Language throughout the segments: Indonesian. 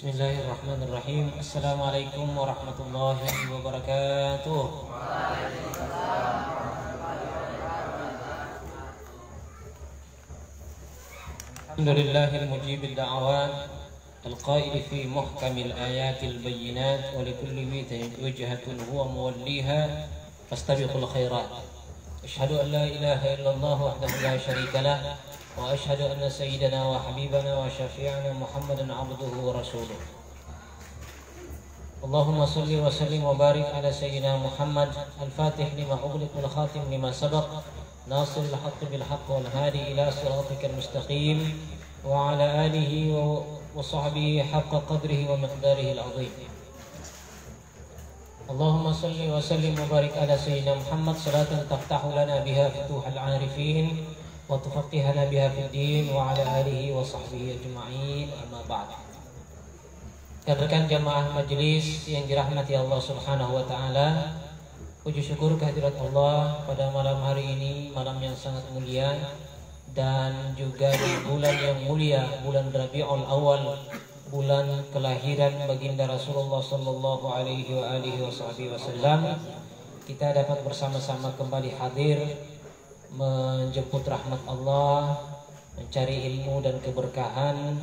Bismillahirrahmanirrahim. Assalamualaikum warahmatullahi wabarakatuh. Alhamdulillahil mujibil da'awat al-qail fi muhkamil ayatil bayyinat wa likulli wajhatun huwa muwalliha fastabiqul khairat. Asyhadu an la ilaha illallah wahdahu la syarika lah wa asyhadu anna sayyidana wa habibana wa syafi'ana Muhammadan abduhu wa rasuluh. Allahumma salli wa sallim wa barik ala sayyidina Muhammad al-fatih lima ughliq wal khatim lima sabaq nasir al-haqq bil haqq wal hadi ila siratikal mustaqim wa ala alihi wa sahbihi haqqa qadrihi wa miqdarihi al-azim. Allahumma salli wa sallim wa barik ala sayyidina Muhammad salatan taftahu lana biha futuhal arifin wa tufaqqihana biha fid din wa ala alihi wa sahbihi ajma'in, amma ba'd. Rekan jamaah majelis yang dirahmati Allah Subhanahu wa taala, puji syukur kehadirat Allah pada malam hari ini, malam yang sangat mulia dan juga di bulan yang mulia, bulan Rabiul Awal, bulan kelahiran baginda Rasulullah sallallahu alaihi wasallam. Kita dapat bersama-sama kembali hadir menjemput rahmat Allah, mencari ilmu dan keberkahan.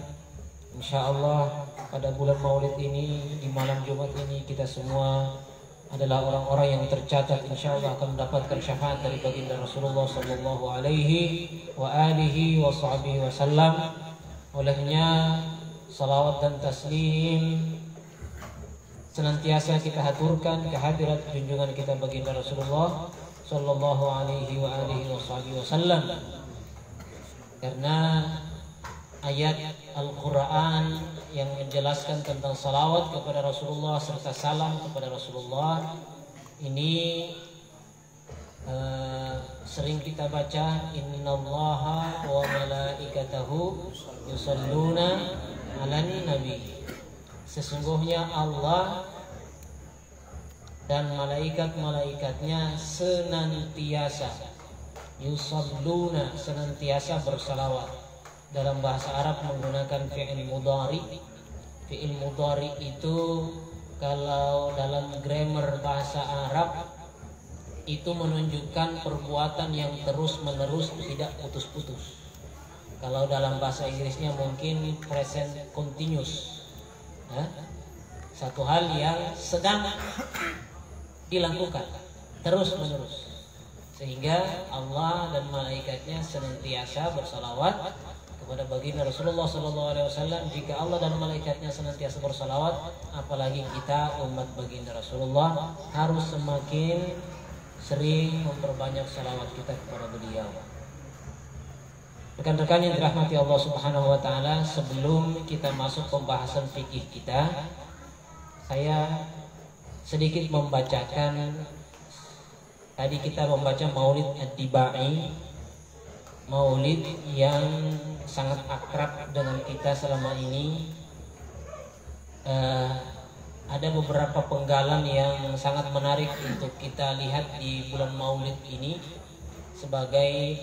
Insya Allah pada bulan Maulid ini, di malam Jumat ini, kita semua adalah orang-orang yang tercatat insya Allah akan mendapatkan syafaat dari baginda Rasulullah sallallahu alaihi wasallam. Olehnya salawat dan taslim senantiasa kita haturkan kehadirat junjungan kita baginda Rasulullah sallallahu alaihi wasallam, karena ayat Al-Quran yang menjelaskan tentang salawat kepada Rasulullah serta salam kepada Rasulullah ini sering kita baca, innallaha wa malaikatahu yusalluna 'alan nabi. Sesungguhnya Allah dan malaikat-malaikatnya senantiasa yusalluna, senantiasa bersalawat. Dalam bahasa Arab menggunakan fi'il mudhari. Fi'il mudhari itu kalau dalam grammar bahasa Arab itu menunjukkan perbuatan yang terus-menerus, tidak putus-putus. Kalau dalam bahasa Inggrisnya mungkin present continuous, satu hal yang sedang dilakukan terus-menerus, sehingga Allah dan malaikatnya senantiasa bersalawat kepada baginda Rasulullah SAW. Jika Allah dan malaikatnya senantiasa bersalawat, apalagi kita umat baginda Rasulullah harus semakin sering memperbanyak salawat kita kepada beliau. Rekan-rekan yang dirahmati Allah Subhanahu wa taala, sebelum kita masuk pembahasan fikih kita, saya sedikit membacakan. Tadi kita membaca Maulid Ad-Dibai, Maulid yang sangat akrab dengan kita selama ini. Ada beberapa penggalan yang sangat menarik untuk kita lihat di bulan Maulid ini sebagai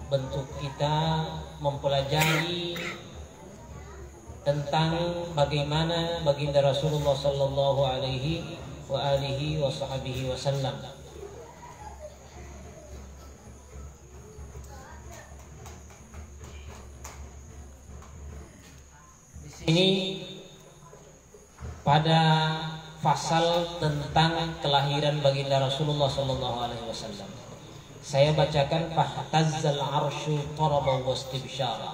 bentuk kita mempelajari tentang bagaimana baginda Rasulullah sallallahu alaihi wasallam. Ini pada pasal tentang kelahiran baginda Rasulullah sallallahu alaihi wasallam. Saya bacakan fahtazzal arsyu taraba wastibsyara.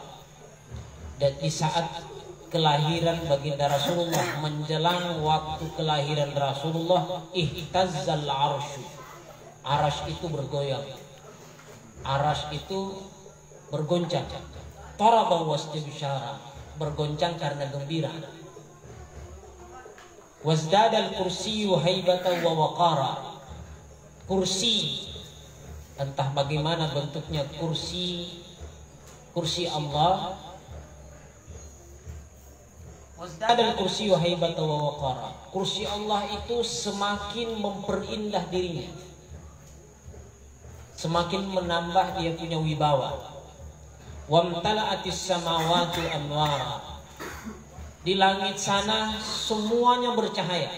Dan di saat kelahiran baginda Rasulullah, menjelang waktu kelahiran Rasulullah, ihtazzal arsyu. Arasy itu bergoyang. Arasy itu bergoncang. Taraba wastibsyara, bergoncang karena gembira. Wazdadal kursiyyu haibatan wa waqara. Kursi, entah bagaimana bentuknya kursi Allah. Wazdadal kursiyyu haibatan wa waqara. Kursi Allah itu semakin memperindah dirinya, semakin menambah dia punya wibawa. Wamtala'atis samawati anwara, Di langit sana semuanya bercahaya.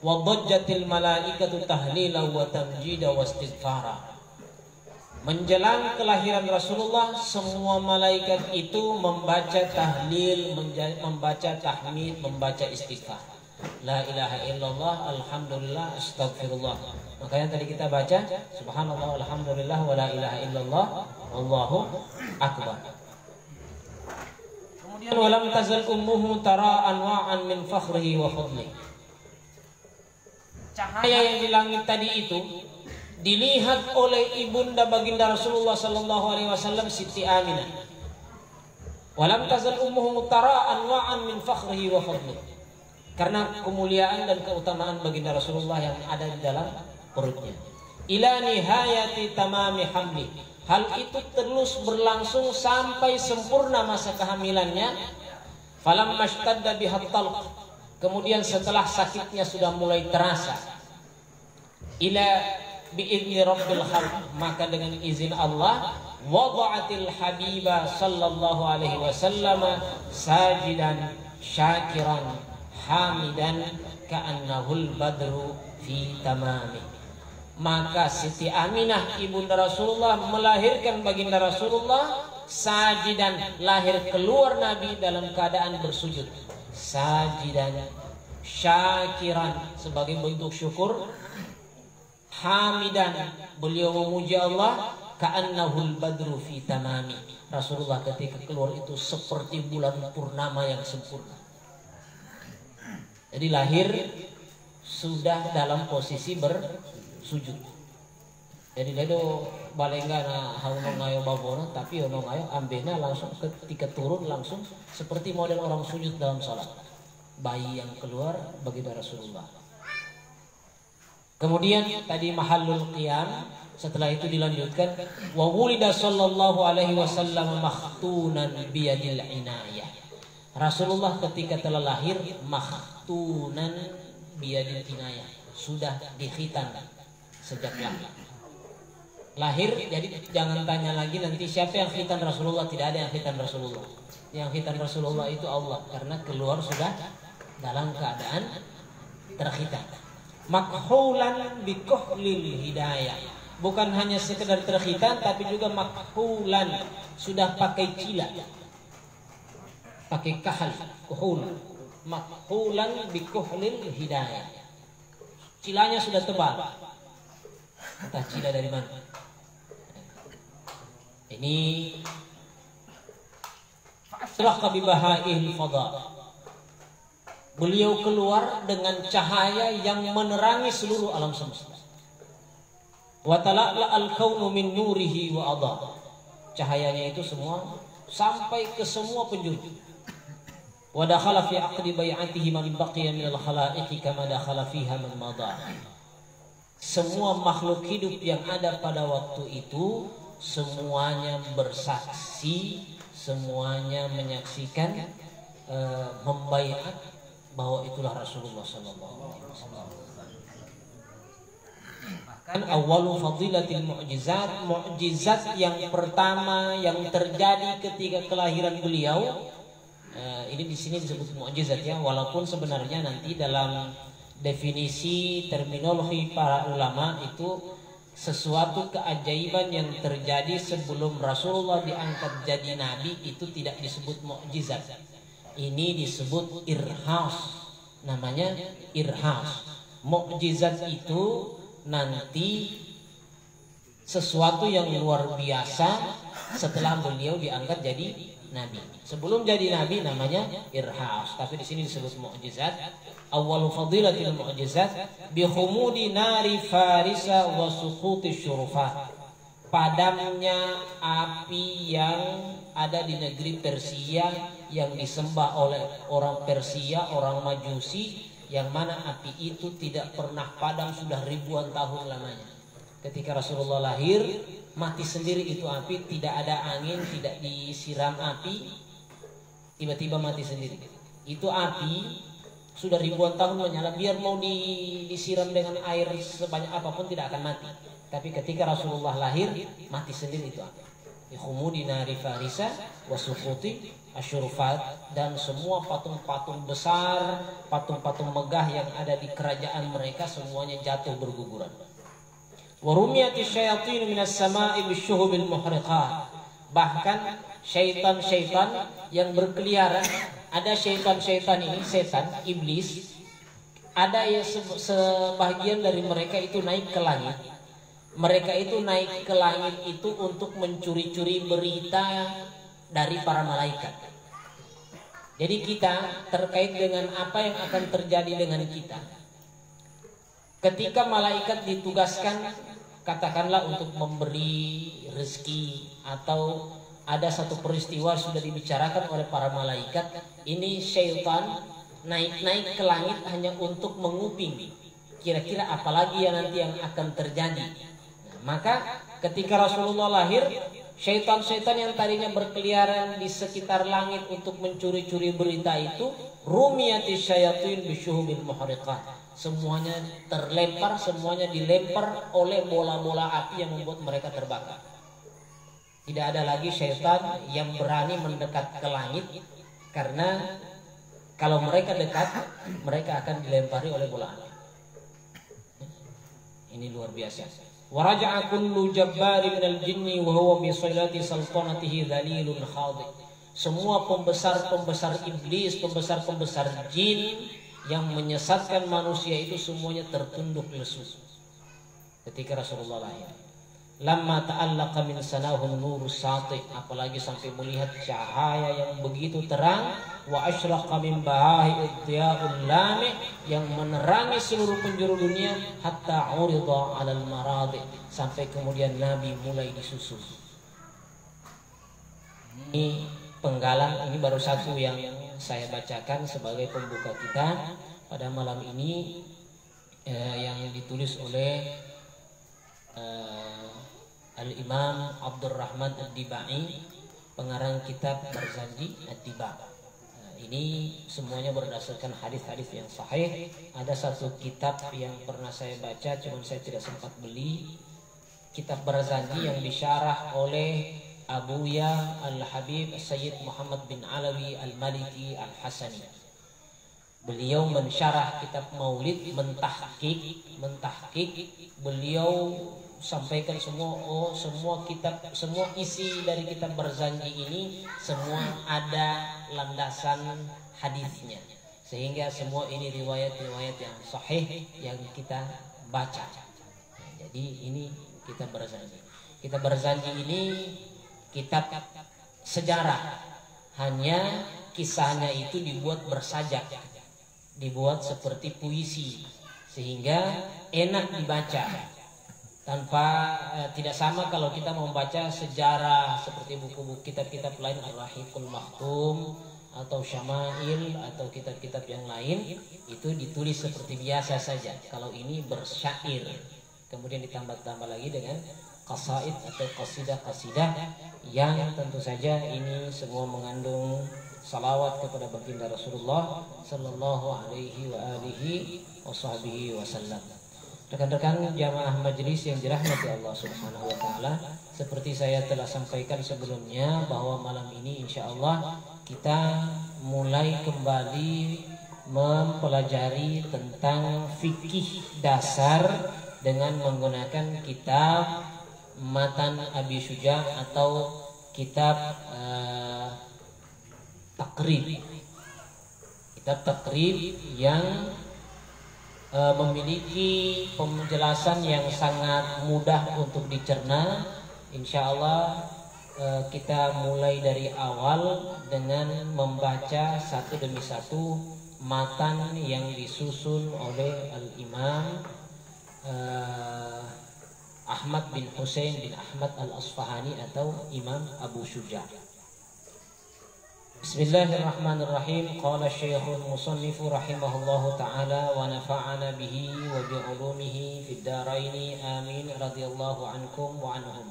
Wa dhajjatil malaikatu tahlila wa tamjida wa istighfara. Menjelang kelahiran Rasulullah, semua malaikat itu membaca tahlil, membaca tahmid, membaca istighfar. La ilaha illallah, alhamdulillah, astagfirullah. Makanya tadi kita baca subhanallah, alhamdulillah, wa la ilaha illallah, Allahu akbar. Kemudian walam tazal ummuhu tara anwa'an min fakhrihi wa fadli. Cahaya yang di langit tadi itu dilihat oleh ibunda baginda Rasulullah sallallahu alaihi wasallam, Siti Aminah. Walam tazal ummuhu tara anwa'an min fakhrihi wa fadli. Karena kemuliaan dan keutamaan baginda Rasulullah yang ada di dalam perutnya. Ila nihayati tamami hamli. Hal itu terus berlangsung sampai sempurna masa kehamilannya. Falam mashtadda bihat talq. Kemudian setelah sakitnya sudah mulai terasa. Ila bi'izni rabbil khalq, maka dengan izin Allah wada'atil habiba sallallahu alaihi wasallam sajidan syakiran hamidan ka'annahul badru fi tamami. Maka Siti Aminah ibunda Rasulullah melahirkan baginda Rasulullah sajidan, lahir keluar Nabi dalam keadaan bersujud, sajidan syakiran sebagai bentuk syukur, hamidan beliau memuji Allah, ka'annahul badru fi tamami. Rasulullah ketika keluar itu seperti bulan purnama yang sempurna. Jadi lahir sudah dalam posisi bersujud. Jadi itu balenggana haunong ayo babona, tapi onong ayo ambena langsung ketika turun langsung seperti model orang sujud dalam salat. Bayi yang keluar baginda Rasulullah. Kemudian tadi mahallul qiyam, setelah itu dilanjutkan wa wulida sallallahu alaihi wasallam makhtunan biyadil inayah. Rasulullah ketika telah lahir makhtunan biyadil inayah, sudah dikhitan sejak lahir. Jadi jangan tanya lagi nanti siapa yang khitan Rasulullah, tidak ada yang khitan Rasulullah. Yang khitan Rasulullah itu Allah, karena keluar sudah dalam keadaan terkhitan. Makhulan bikuhlil hidayah, bukan hanya sekedar terkhitan tapi juga makhulan, sudah pakai cila, pakai kahal, kuhul. Makhulan bikuhlil hidayah, cilanya sudah tebal. Entah cila dari mana. Ini fa'asraqa bibaha'il fadha. Beliau keluar dengan cahaya yang menerangi seluruh alam semesta. Wa tala'la al-kaunu min nurihi wa adha. Cahayanya itu semua sampai ke semua penjuru. Wa dakhala fi aqdi bai'atihi man baqiya min al-khalaiqi kama dakhala fiha man madha. Semua makhluk hidup yang ada pada waktu itu semuanya bersaksi, semuanya menyaksikan, membaiat bahwa itulah Rasulullah sallallahu alaihi wasallam. Bahkan awalu fadilatil mu'jizat, mukjizat yang pertama yang terjadi ketika kelahiran beliau, ini di sini disebut mukjizat ya, walaupun sebenarnya nanti dalam definisi terminologi para ulama itu sesuatu keajaiban yang terjadi sebelum Rasulullah diangkat jadi nabi itu tidak disebut mukjizat. Ini disebut irhas, namanya irhas. Mukjizat itu nanti sesuatu yang luar biasa setelah beliau diangkat jadi nabi. Sebelum jadi nabi namanya irhas, tapi di sini disebut mukjizat. Awwalu fadilatil mu'jizat bi khumudi nari farisa wa suquti syurufat. Padamnya api yang ada di negeri Persia yang disembah oleh orang Persia, orang Majusi, yang mana api itu tidak pernah padam sudah ribuan tahun lamanya. Ketika Rasulullah lahir, mati sendiri itu api, tidak ada angin, tidak disiram api, tiba-tiba mati sendiri. Itu api sudah ribuan tahun menyala, biar mau disiram dengan air sebanyak apapun tidak akan mati. Tapi ketika Rasulullah lahir, mati sendiri itu api. Khumudi nari farisa wasuquti asyurufat, dan semua patung-patung besar, patung-patung megah yang ada di kerajaan mereka semuanya jatuh berguguran. Wa rumiyatish syayatin minas sama'i bisyuhubil muhriqat. Bahkan syaitan-syaitan yang berkeliaran, ada syaitan-syaitan ini, setan, iblis, ada yang sebagian dari mereka itu naik ke langit. Mereka itu naik ke langit itu untuk mencuri-curi berita dari para malaikat. Jadi kita terkait dengan apa yang akan terjadi dengan kita. Ketika malaikat ditugaskan katakanlah untuk memberi rezeki, atau ada satu peristiwa sudah dibicarakan oleh para malaikat, ini syaitan naik-naik ke langit hanya untuk menguping kira-kira apalagi yang nanti yang akan terjadi. Maka ketika Rasulullah lahir, syaitan-syaitan yang tadinya berkeliaran di sekitar langit untuk mencuri-curi berita itu, rumiyatish syayatin bisyuhubil muhriqat, semuanya terlempar, semuanya dilempar oleh bola-bola api yang membuat mereka terbakar. Tidak ada lagi syaitan yang berani mendekat ke langit, karena kalau mereka dekat, mereka akan dilempari oleh bola api. Ini luar biasa. Waraja'a kullu jabbari minal jinni wa huwa bi sailati sultanatihi dhalilun khadi. Semua pembesar-pembesar iblis, pembesar-pembesar jin yang menyesatkan manusia itu semuanya tertunduk lesu ketika Rasulullah lahir. Lamma ta'allaqa min sanahun nurus sati, apalagi sampai melihat cahaya yang begitu terang, wa asyraqa min baha'i idhiya'ul lami, yang menerangi seluruh penjuru dunia, hatta urida 'alal maradi, sampai kemudian Nabi mulai disusul. Ini penggalan, ini baru satu yang saya bacakan sebagai pembuka kita pada malam ini, yang ditulis oleh Al-Imam Abdurrahman Ad-Dibai, pengarang kitab Barzanji Ad-Diba. Ini semuanya berdasarkan hadis-hadis yang sahih. Ada satu kitab yang pernah saya baca, cuman saya tidak sempat beli, kitab Barzanji yang disyarah oleh Abuya Al-Habib Sayyid Muhammad bin Alawi Al-Maliki Al-Hasani. Beliau mensyarah kitab Maulid, mentahqiq, beliau sampaikan semua kitab, semua isi dari kitab Barzanji ini semua ada landasan hadisnya, sehingga semua ini riwayat-riwayat yang sahih yang kita baca. Jadi ini kitab Barzanji. Kitab Barzanji ini kitab sejarah, hanya kisahnya itu dibuat bersajak, dibuat seperti puisi, sehingga enak dibaca. Tidak sama kalau kita membaca sejarah seperti buku-buku kitab-kitab lain, Ar-Rahiqul Maktum atau Syama'il atau kitab-kitab yang lain, itu ditulis seperti biasa saja. Kalau ini bersyair, kemudian ditambah-tambah lagi dengan qasaid atau qasidah-qasidah yang tentu saja ini semua mengandung salawat kepada baginda Rasulullah sallallahu alaihi wa alihi wasallam. Rekan-rekan jamaah majelis yang dirahmati Allah Subhanahu wa taala, seperti saya telah sampaikan sebelumnya bahwa malam ini insya Allah kita mulai kembali mempelajari tentang fikih dasar dengan menggunakan kitab Matan Abi Syuja atau kitab Takrib. Kitab Takrib yang memiliki penjelasan yang sangat mudah untuk dicerna. Insya Allah kita mulai dari awal dengan membaca satu demi satu matan yang disusun oleh Al-Imam Ahmad bin Husain bin Ahmad Al-Asfahani atau Imam Abu Syuja. Bismillahirrahmanirrahim. Qala Syekhul Musannif rahimahullahu taala wa nafa'ana bihi wa bi ulumihi fid dharaini amin radhiyallahu ankum wa anhum.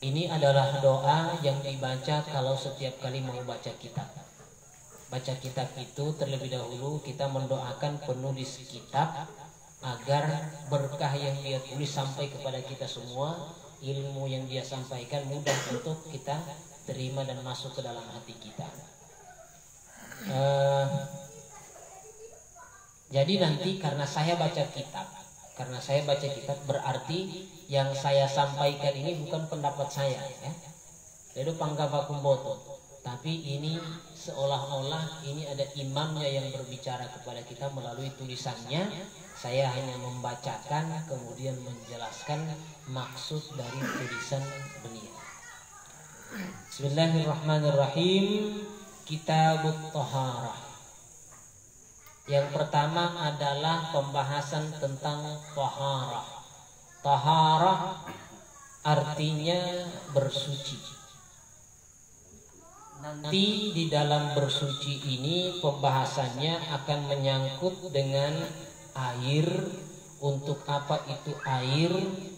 Ini adalah doa yang dibaca kalau setiap kali mau baca kitab. Baca kitab itu terlebih dahulu kita mendoakan penulis kitab agar berkah yang dia tulis sampai kepada kita semua, ilmu yang dia sampaikan mudah untuk kita terima dan masuk ke dalam hati kita. Jadi nanti karena saya baca kitab berarti yang saya sampaikan ini bukan pendapat saya, ya. Itu panggabakum boto. Tapi ini seolah-olah ini ada imamnya yang berbicara kepada kita melalui tulisannya. Saya hanya membacakan kemudian menjelaskan maksud dari tulisan beliau. Bismillahirrahmanirrahim. Kitabut Thaharah. Yang pertama adalah pembahasan tentang taharah. Taharah artinya bersuci. Nanti di dalam bersuci ini pembahasannya akan menyangkut dengan air. Untuk apa itu air,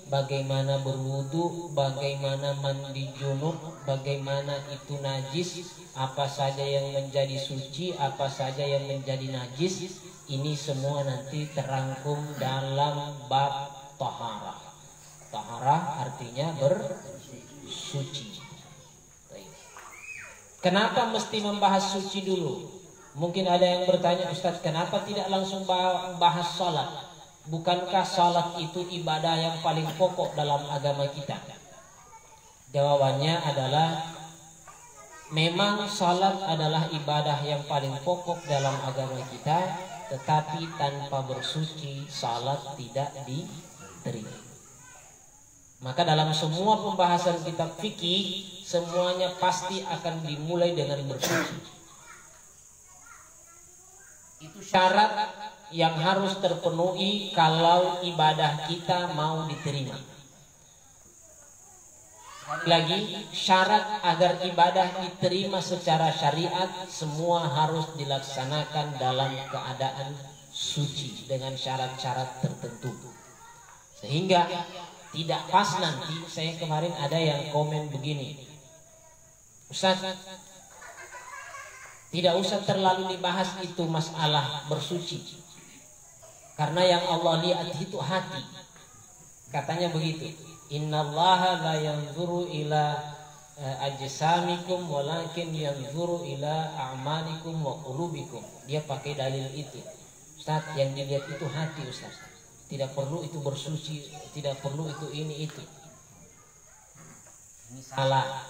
bagaimana berwudu, bagaimana mandi junub, bagaimana itu najis, apa saja yang menjadi suci, apa saja yang menjadi najis. Ini semua nanti terangkum dalam bab taharah. Taharah artinya bersuci. Kenapa mesti membahas suci dulu? Mungkin ada yang bertanya, Ustaz, kenapa tidak langsung bahas salat? Bukankah salat itu ibadah yang paling pokok dalam agama kita? Jawabannya adalah memang salat adalah ibadah yang paling pokok dalam agama kita, tetapi tanpa bersuci salat tidak diterima. Maka dalam semua pembahasan kitab fikih semuanya pasti akan dimulai dengan bersuci. Itu syarat yang harus terpenuhi kalau ibadah kita mau diterima. Lagi, syarat agar ibadah diterima secara syariat semua harus dilaksanakan dalam keadaan suci dengan syarat-syarat tertentu. Sehingga tidak pas nanti. Saya kemarin ada yang komen begini, Ustaz, tidak usah terlalu dibahas itu masalah bersuci, karena yang Allah lihat itu hati. Katanya begitu, innallaha la yanzuru ila ajsamikum walakin yanzuru ila a'malikum wa qulubikum. Dia pakai dalil itu. Ustaz, yang dilihat itu hati, Ustaz. Tidak perlu itu bersuci, tidak perlu itu ini itu. Ini salah.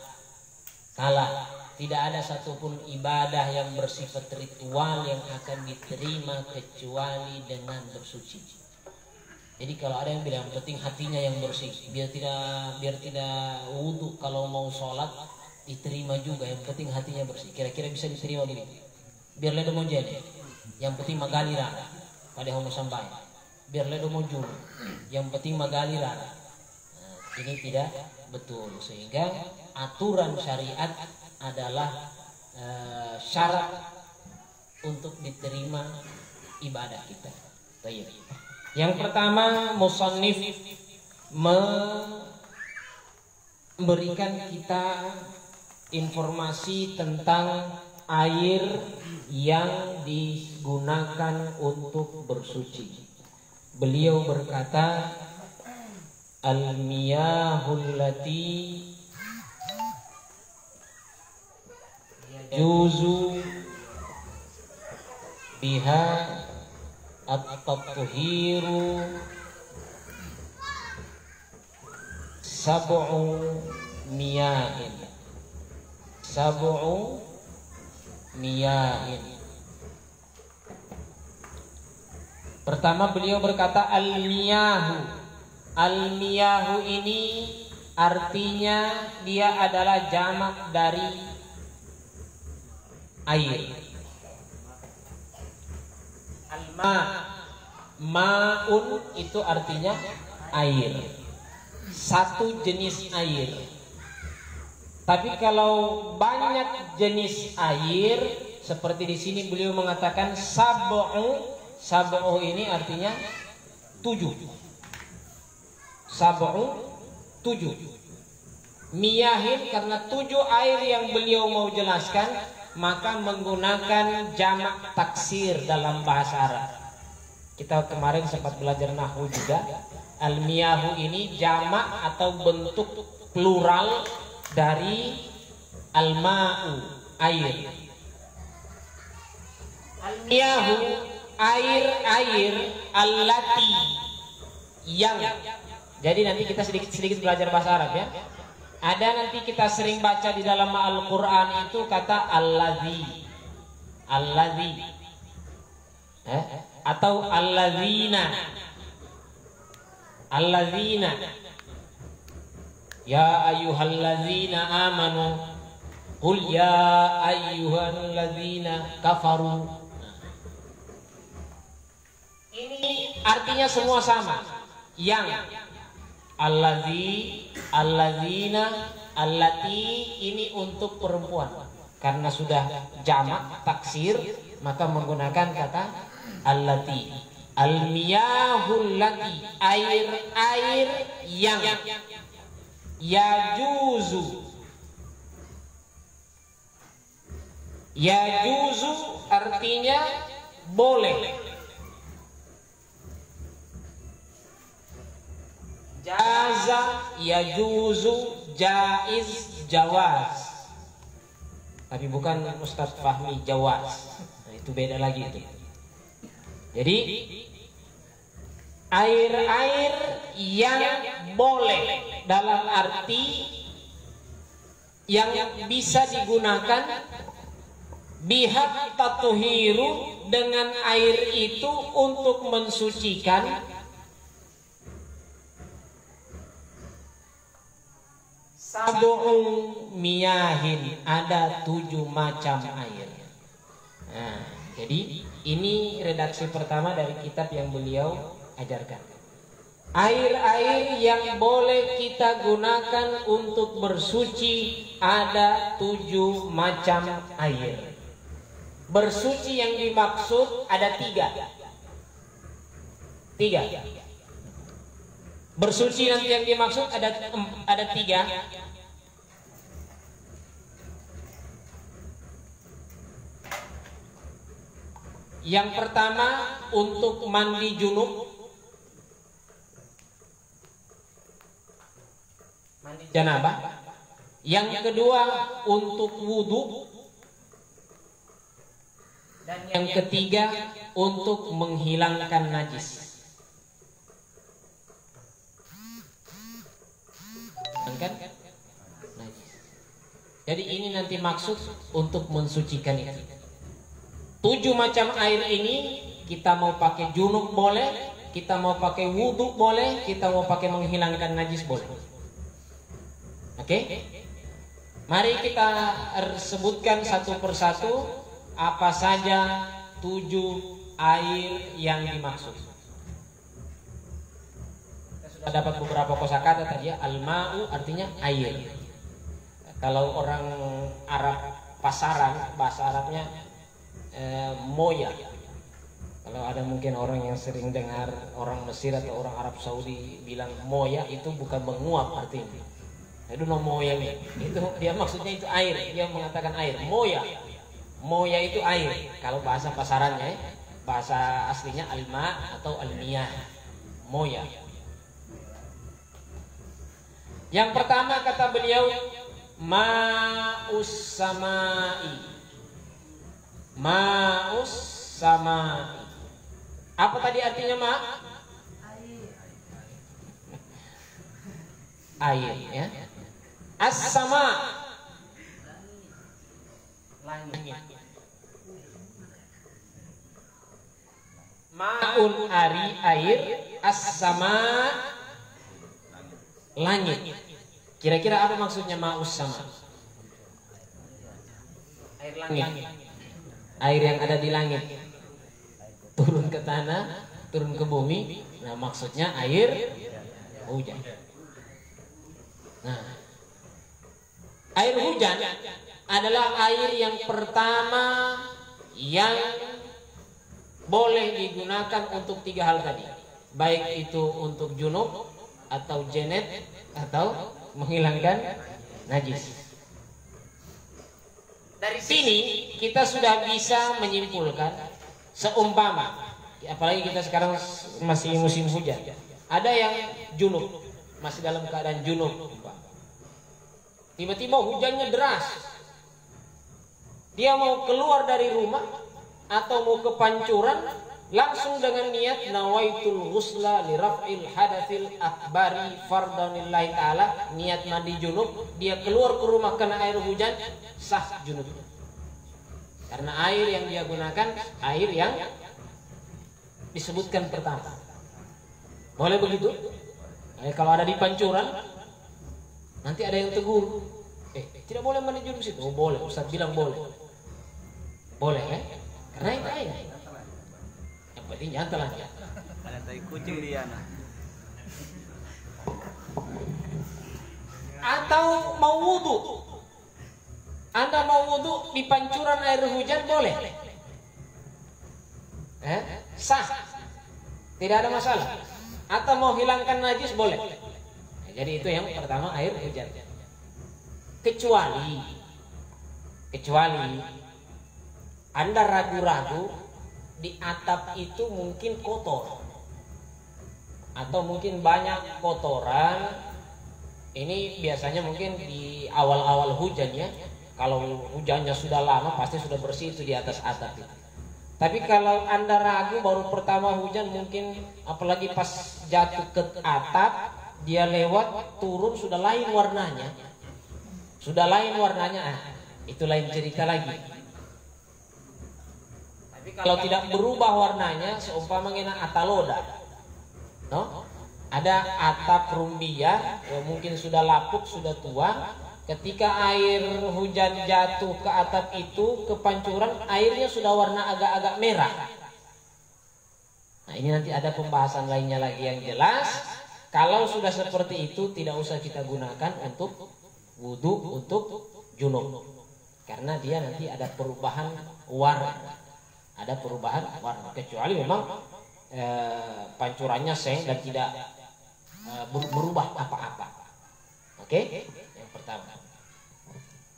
Tidak ada satupun ibadah yang bersifat ritual yang akan diterima kecuali dengan bersuci. Jadi kalau ada yang bilang penting hatinya yang bersih, biar tidak wudu kalau mau sholat diterima juga, yang penting hatinya bersih. Kira-kira bisa diterima begini? Biar ledo mau jadi, yang penting magali rara pada homo sampai. Biar ledo mujur, yang penting magali rara. Ini tidak betul. Sehingga aturan syariat adalah syarat untuk diterima ibadah kita. Baik. Yang pertama, musannif memberikan kita informasi tentang air yang digunakan untuk bersuci. Beliau berkata, al-miyahul lati yajuzu biha at-tathiru sab'u miyahin. Pertama beliau berkata al-miyahu. Al-miyahu ini artinya dia adalah jamak dari air. Ma'un itu artinya air. Satu jenis air. Tapi kalau banyak jenis air, seperti di sini beliau mengatakan sab'u. Sab'u ini artinya 7. Sab'u 7. Miyahin karena 7 air yang beliau mau jelaskan, maka menggunakan jamak taksir dalam bahasa Arab. Kita kemarin sempat belajar nahwu juga. Al-miyahu ini jamak atau bentuk plural dari Al-ma'u, air. Al-miyahu, air-air. Allati, yang. Jadi nanti kita sedikit belajar bahasa Arab ya. Ada nanti kita sering baca di dalam Al-Quran itu kata alladzi, alladzi, atau alladzina, alladzina. Ya ayyuhalladzina amanu, qul ya ayyuhalladzina kafaru. Ini artinya semua sama. Yang alladzi, alladzina, allati ini untuk perempuan. Karena sudah jamak taksir, maka menggunakan kata allati. Al-miyahul lati, air-air yang. Yajuzu, yajuzu artinya boleh. Jaza, yajuzu, jaiz, jawaz. Tapi bukan Ustaz Fahmi jawaz. Nah, itu beda lagi itu. Jadi air-air yang boleh dalam arti yang bisa digunakan bihaq tatuhiru, dengan air itu untuk mensucikan sab'u miyahin, ada 7 macam air. Nah, jadi ini redaksi pertama dari kitab yang beliau ajarkan. Air-air yang boleh kita gunakan untuk bersuci ada 7 macam air. Bersuci yang dimaksud ada 3. Bersuci nanti yang dimaksud ada 3. Yang pertama untuk mandi junub, mandi janabah. Yang kedua untuk wudhu, dan yang ketiga untuk menghilangkan najis. Jadi ini nanti maksud untuk mensucikan itu. 7 macam air ini kita mau pakai junub boleh, kita mau pakai wudhu boleh, kita mau pakai menghilangkan najis boleh. Oke? Mari kita sebutkan satu persatu apa saja 7 air yang dimaksud. Kita sudah dapat beberapa kosakata tadi ya. Al-ma'u artinya air. Kalau orang Arab pasaran, bahasa Arabnya moya. Kalau ada mungkin orang yang sering dengar orang Mesir atau orang Arab Saudi bilang moya, itu bukan menguap artinya. Itu no moya nih. Itu dia maksudnya itu air. Dia mengatakan air. Moya. Moya itu air. Kalau bahasa pasarannya, bahasa aslinya alma atau almiyah. Moya. Yang pertama kata beliau ma'us samai. Ma'us samai. Apa tadi artinya ma? Air ya. As-sama, langit. Ma'un ari air, as-sama langit. Kira-kira apa maksudnya ma'us sama? Air langit. Air yang ada di langit turun ke tanah, turun ke bumi. Nah, maksudnya air hujan. Nah, air hujan adalah air yang pertama yang boleh digunakan untuk 3 hal tadi. Baik itu untuk junub atau jenet atau menghilangkan najis. Dari sini kita sudah bisa menyimpulkan, seumpama, apalagi kita sekarang masih musim hujan, ada yang junub, masih dalam keadaan junub, tiba-tiba hujannya deras, Dia mau keluar dari rumah atau mau ke pancuran, langsung dengan niat nawaitul ghusla li raf'il hadatsil akbari fardanillahi ta'ala, niat mandi junub, dia keluar ke rumah kena air hujan, sah junub. Karena air yang dia gunakan air yang disebutkan pertama. Boleh begitu? Kalau ada di pancuran, nanti ada yang tegur, tidak boleh mandi junub situ. Oh boleh, Ustaz bilang boleh. Boleh karena itu air. Yang penting jangan telanjang. Ada tai kucing dia nah. Atau mau wudu, Anda mau wudu di pancuran air hujan boleh, sah, tidak ada masalah. Atau mau hilangkan najis boleh. Jadi itu yang pertama, air hujan. Kecuali Anda ragu-ragu di atap itu mungkin kotor, atau mungkin banyak kotoran. Ini biasanya mungkin di awal-awal hujan ya. Kalau hujannya sudah lama pasti sudah bersih itu di atas atap itu. Tapi kalau Anda ragu baru pertama hujan, mungkin apalagi pas jatuh ke atap, dia lewat turun sudah lain warnanya. Itu lain cerita lagi. Tapi kalau tidak berubah warnanya, seumpama ngena ataloda, no? Ada atap rumbia yang mungkin sudah lapuk, sudah tua. Ketika air hujan jatuh ke atap itu, ke pancuran, airnya sudah warna agak-agak merah. Nah ini nanti ada pembahasan lainnya lagi yang jelas. Kalau sudah seperti itu, tidak usah kita gunakan untuk wudu, untuk junub, karena dia nanti ada perubahan warna. Kecuali memang pancurannya seng dan tidak berubah apa-apa. Oke? Yang pertama.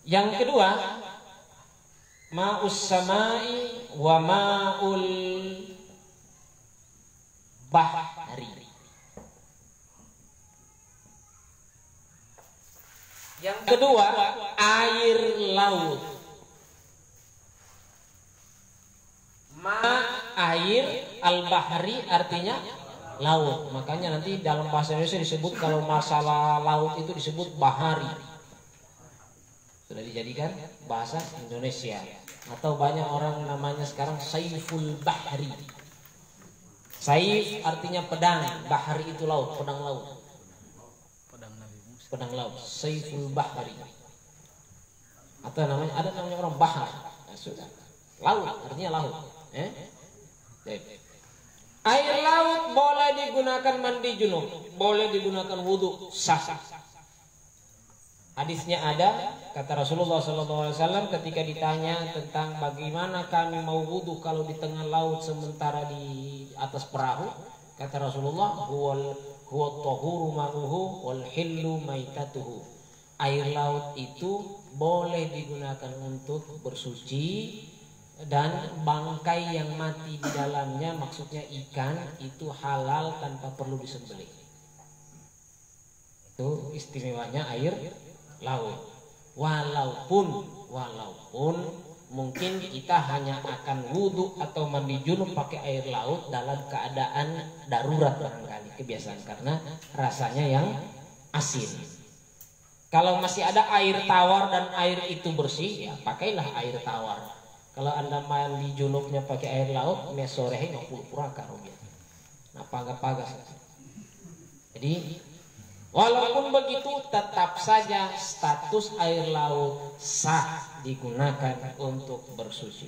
Yang kedua, ma'us samai wa ma'ul bahri. Yang kedua, air laut. Air al-bahri artinya laut. Makanya nanti dalam bahasa Indonesia disebut, kalau masalah laut itu disebut bahari. Sudah dijadikan bahasa Indonesia. Atau banyak orang namanya sekarang saiful bahri. Saif artinya pedang, bahari itu laut, pedang laut. Pedang laut, saiful bahri. Atau ada namanya orang bahar. Nah, sudah. Laut artinya laut. Air laut boleh digunakan mandi junub, boleh digunakan wudu, sah. Hadisnya ada, kata Rasulullah SAW ketika ditanya tentang bagaimana kami mau wudu kalau di tengah laut sementara di atas perahu, kata Rasulullah, huwa tahuru ma'uhu wal hillu maitatuhu. Air laut itu boleh digunakan untuk bersuci, dan bangkai yang mati di dalamnya, maksudnya ikan, itu halal tanpa perlu disembelih. Itu istimewanya air laut. Walaupun mungkin kita hanya akan wudu atau mandi junub pakai air laut dalam keadaan darurat barangkali, kebiasaan, karena rasanya yang asin. Kalau masih ada air tawar dan air itu bersih, ya pakailah air tawar. Kalau Anda mandi junubnya pakai air laut, mesorehe 50 puraka rupiah. Nah, pagas. Jadi, walaupun begitu tetap saja status air laut sah digunakan untuk bersuci.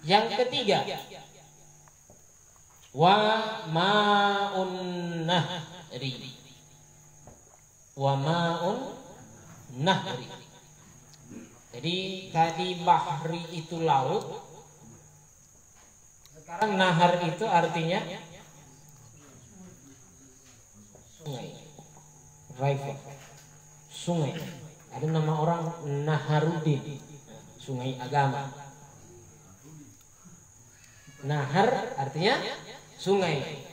Yang ketiga, wa ma'un nahri. Wa ma'un nahri. Jadi tadi bahri itu laut, sekarang nahar itu artinya sungai, river, sungai. Ada nama orang Naharuddin, sungai agama. Nahar artinya sungai.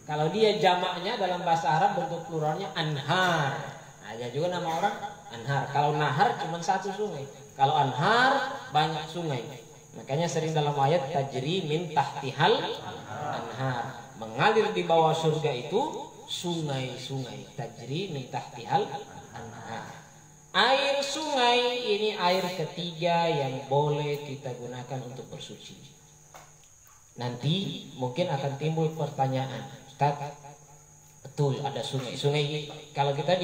Kalau dia jamaknya dalam bahasa Arab bentuk pluralnya anhar. Ada juga nama orang anhar. Kalau nahar cuma satu sungai. Kalau anhar banyak sungai. Makanya sering dalam ayat tajri min tahtihal anhar. Mengalir di bawah surga itu sungai-sungai. Tajri min tahtihal anhar. Air sungai ini air ketiga yang boleh kita gunakan untuk bersuci. Nanti mungkin akan timbul pertanyaan, Ustaz, betul ada sungai. Sungai kalau kita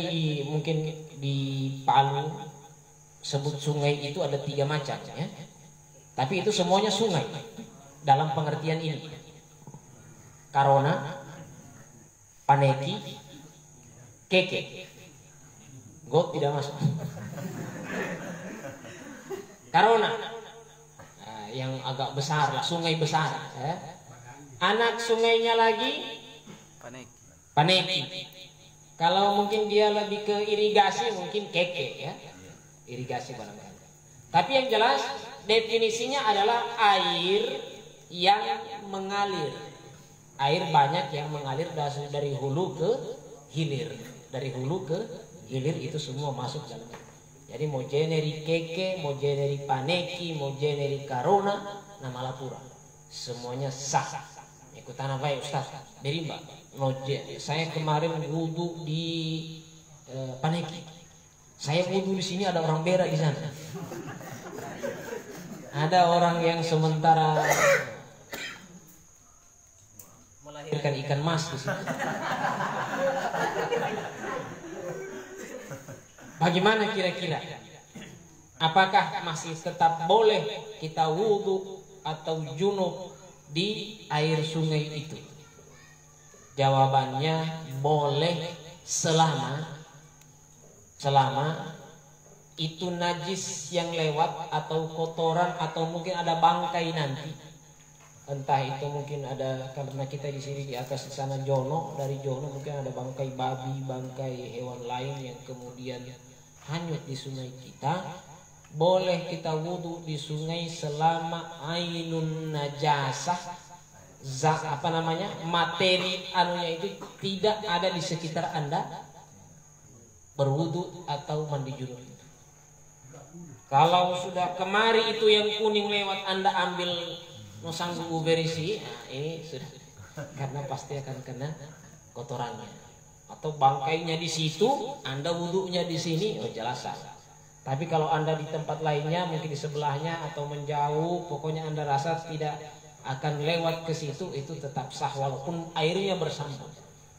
mungkin di Palu sebut sungai itu ada 3 macam ya. Tapi itu semuanya sungai dalam pengertian ini. Karona, Paneki, Keke. Got tidak masuk. Karona, yang agak besar lah, sungai besar. Ya. Anak sungainya lagi Paneki. Kalau mungkin dia lebih ke irigasi, mungkin Keke ya. Irigasi barangkali. Tapi yang jelas definisinya adalah air yang mengalir. Air banyak yang mengalir dari hulu ke hilir. Dari hulu ke hilir itu semua masuk dalam. Jadi mau generi Keke, mau generi Paneki, mau generi Karona, nama Lapura, semuanya sah. Ikutan apa ya Ustaz? Dari Mbak. Saya kemarin wudhu di Paneki. Saya wudhu di sini, ada orang berak di sana. Ada orang yang sementara melahirkan ikan mas di sini. Bagaimana kira-kira? Apakah masih tetap boleh kita wudhu atau junub di air sungai itu? Jawabannya boleh selama itu najis yang lewat atau kotoran atau mungkin ada bangkai nanti. Entah itu mungkin ada, karena kita di sini di atas di sana Jono, dari Jono mungkin ada bangkai babi, bangkai hewan lain yang kemudian hanyut di sungai kita. Boleh kita wudhu di sungai selama ainun najasah, materi anunya itu tidak ada di sekitar Anda berwudhu atau mandi junub. Kalau sudah kemari itu yang kuning lewat, Anda ambil nosanggu berisi, nah ini sudah, karena pasti akan kena kotorannya. Atau bangkainya di situ, Anda wudhunya di sini, oh jelas salah. Tapi kalau Anda di tempat lainnya, mungkin di sebelahnya atau menjauh, pokoknya Anda rasa tidak akan lewat ke situ, itu tetap sah walaupun airnya bersambung.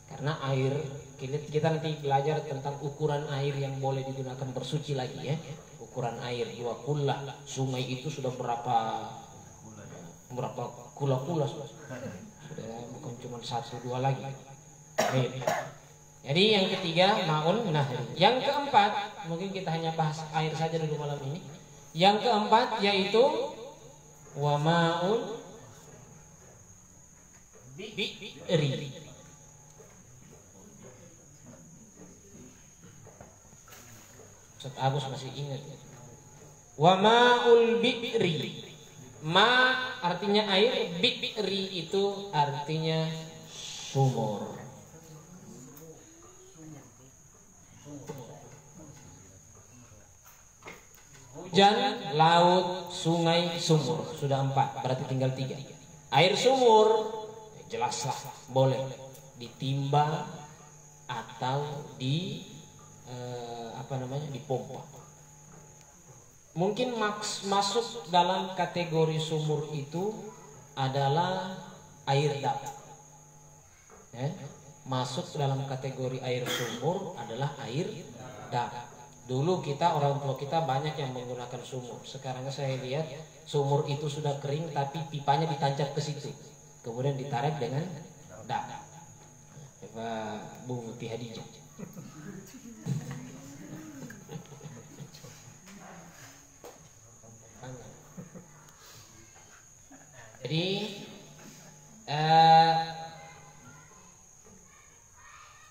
Karena air, kita nanti belajar tentang ukuran air yang boleh digunakan bersuci lagi ya. Ukuran air 2 kullah, sungai itu sudah berapa kula-kula sudah, bukan cuma 1-2 lagi. Jadi yang ketiga maun nahri. Yang keempat, mungkin kita hanya bahas air saja dulu malam ini. Yang keempat yaitu wa maun bi'ri. Ustaz Agus masih ingat. Wa ma'ul bi'ri. Ma artinya air, bi'ri itu artinya sumur. Hujan, laut, sungai, sumur. Sudah 4, berarti tinggal 3. Air sumur jelaslah boleh ditimba atau dipompa. Mungkin masuk dalam kategori sumur itu adalah air dap. Masuk dalam kategori air sumur adalah air dap. Dulu orang tua kita banyak yang menggunakan sumur. Sekarang saya lihat sumur itu sudah kering tapi pipanya ditancap ke situ. Kemudian ditarik dengan dap. Bu Muti Hadijah. Jadi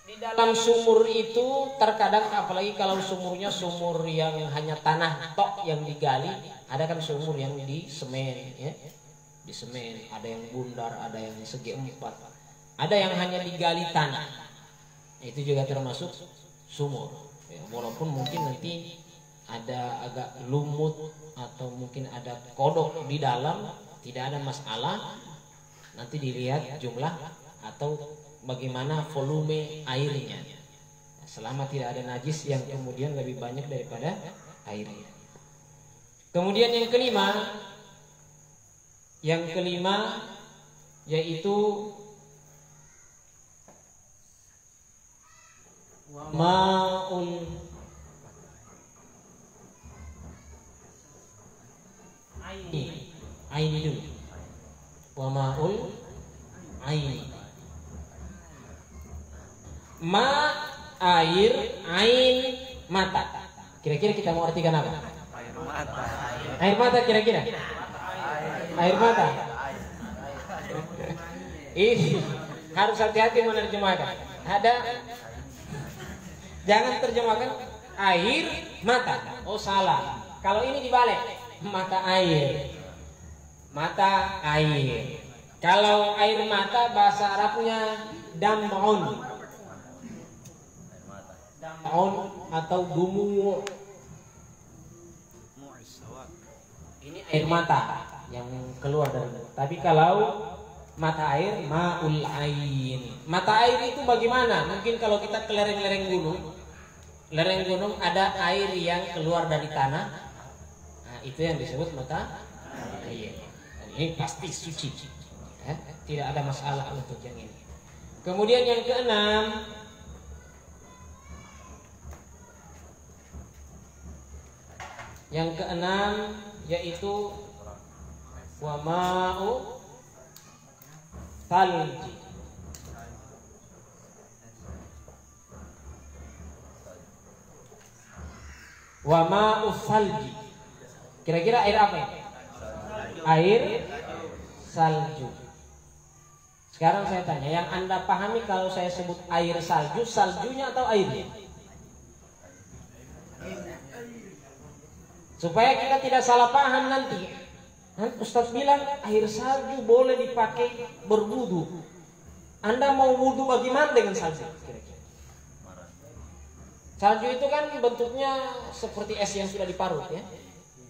di dalam sumur itu terkadang, apalagi kalau sumurnya sumur yang hanya tanah tok yang digali, ada kan sumur yang di semen ya. Di semen, ada yang bundar, ada yang segi 4, ada yang hanya digali tanah. Itu juga termasuk sumur ya, walaupun mungkin nanti ada agak lumut atau mungkin ada kodok di dalam, tidak ada masalah. Nanti dilihat jumlah atau bagaimana volume airnya. Selama tidak ada najis yang kemudian lebih banyak daripada airnya. Kemudian yang kelima yaitu ma'ul aini dulu. Wa ma'ul aini. Ma air, ain mata. Kira-kira kita mau artikan apa? Air mata. Air mata kira-kira? Air mata. Ini harus hati-hati menerjemahkan. Ada, jangan terjemahkan air mata. Oh salah. Kalau ini dibalik, mata air. Mata air. Kalau air mata bahasa Arabnya dam'un. Dam'un atau dumu. Ini air mata yang keluar dari. Tapi kalau mata air, ma'ul ain. Mata air itu bagaimana? Mungkin kalau kita ke lereng-lereng gunung ada air yang keluar dari tanah. Nah, itu yang disebut mata air. Dan ini pasti suci. Tidak ada masalah untuk yang ini. Kemudian yang keenam, yaitu wa ma'u salji. Wa ma'u salji. Kira-kira air apa ini? Air salju. Sekarang saya tanya, yang Anda pahami kalau saya sebut air salju, saljunya atau airnya? Supaya kita tidak salah paham nanti. Ustaz bilang air salju boleh dipakai berwudu. Anda mau wudu bagaimana dengan salju? Kira-kira. Salju itu kan bentuknya seperti es yang sudah diparut ya,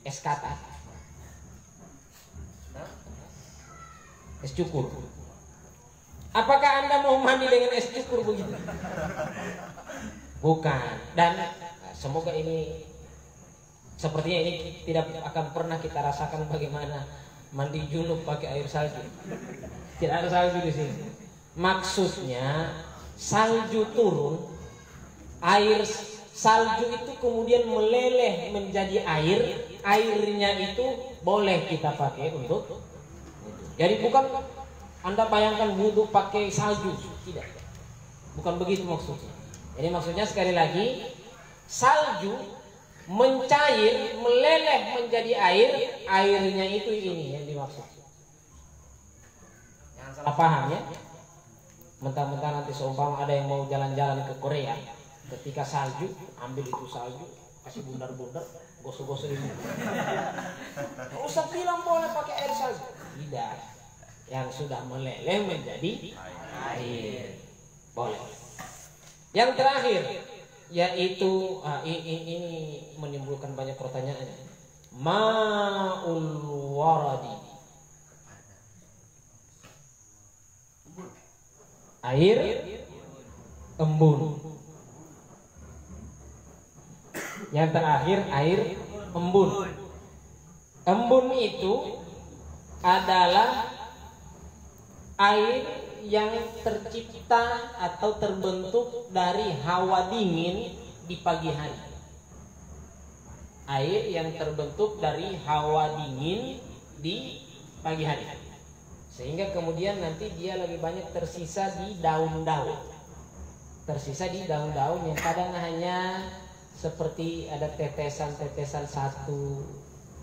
es kata, es cukur. Apakah Anda mau mandi dengan es cukur begitu? Bukan. Dan semoga ini, sepertinya ini tidak akan pernah kita rasakan bagaimana mandi junub pakai air salju. Tidak ada salju di sini. Maksudnya salju turun, air salju itu kemudian meleleh menjadi air, airnya itu boleh kita pakai untuk. Jadi bukan Anda bayangkan wudhu pakai salju, tidak. Bukan begitu maksudnya. Jadi maksudnya sekali lagi, salju mencair, meleleh menjadi air, airnya itu ini yang dimaksud. Jangan salah paham ya. Mentang-mentang nanti seumpama ada yang mau jalan-jalan ke Korea, ketika salju, ambil itu salju, kasih bundar-bundar, gosok-gosok ini. Ustaz bilang boleh pakai air salju. Tidak. Yang sudah meleleh menjadi air boleh. Yang terakhir yaitu ini menimbulkan banyak pertanyaan. Ma'ul waradi. Air embun. Yang terakhir air embun. Embun itu adalah air yang tercipta atau terbentuk dari hawa dingin di pagi hari. Air yang terbentuk dari hawa dingin di pagi hari. Sehingga kemudian nanti dia lebih banyak tersisa di daun-daun. Tersisa di daun-daun yang kadang hanya seperti ada tetesan-tetesan 1,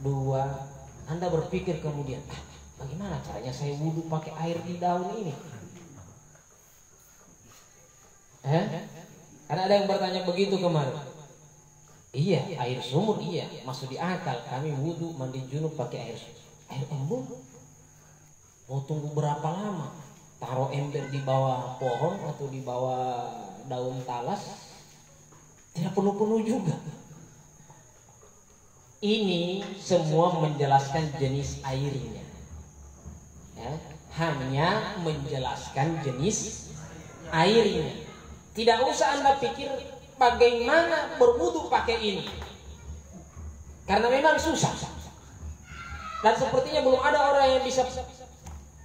2. Anda berpikir kemudian, bagaimana caranya saya wudhu pakai air di daun ini? Karena ada yang bertanya begitu kemarin. Iya, air sumur iya, masuk di akal. Kami wudhu mandi junub pakai air embun. Mau tunggu berapa lama? Taruh ember di bawah pohon atau di bawah daun talas? Tidak penuh-penuh juga. ini semua menjelaskan jenis airnya, ya, hanya menjelaskan jenis airnya. Tidak usah Anda pikir bagaimana berwudu pakai ini, karena memang susah. Dan sepertinya belum ada orang yang bisa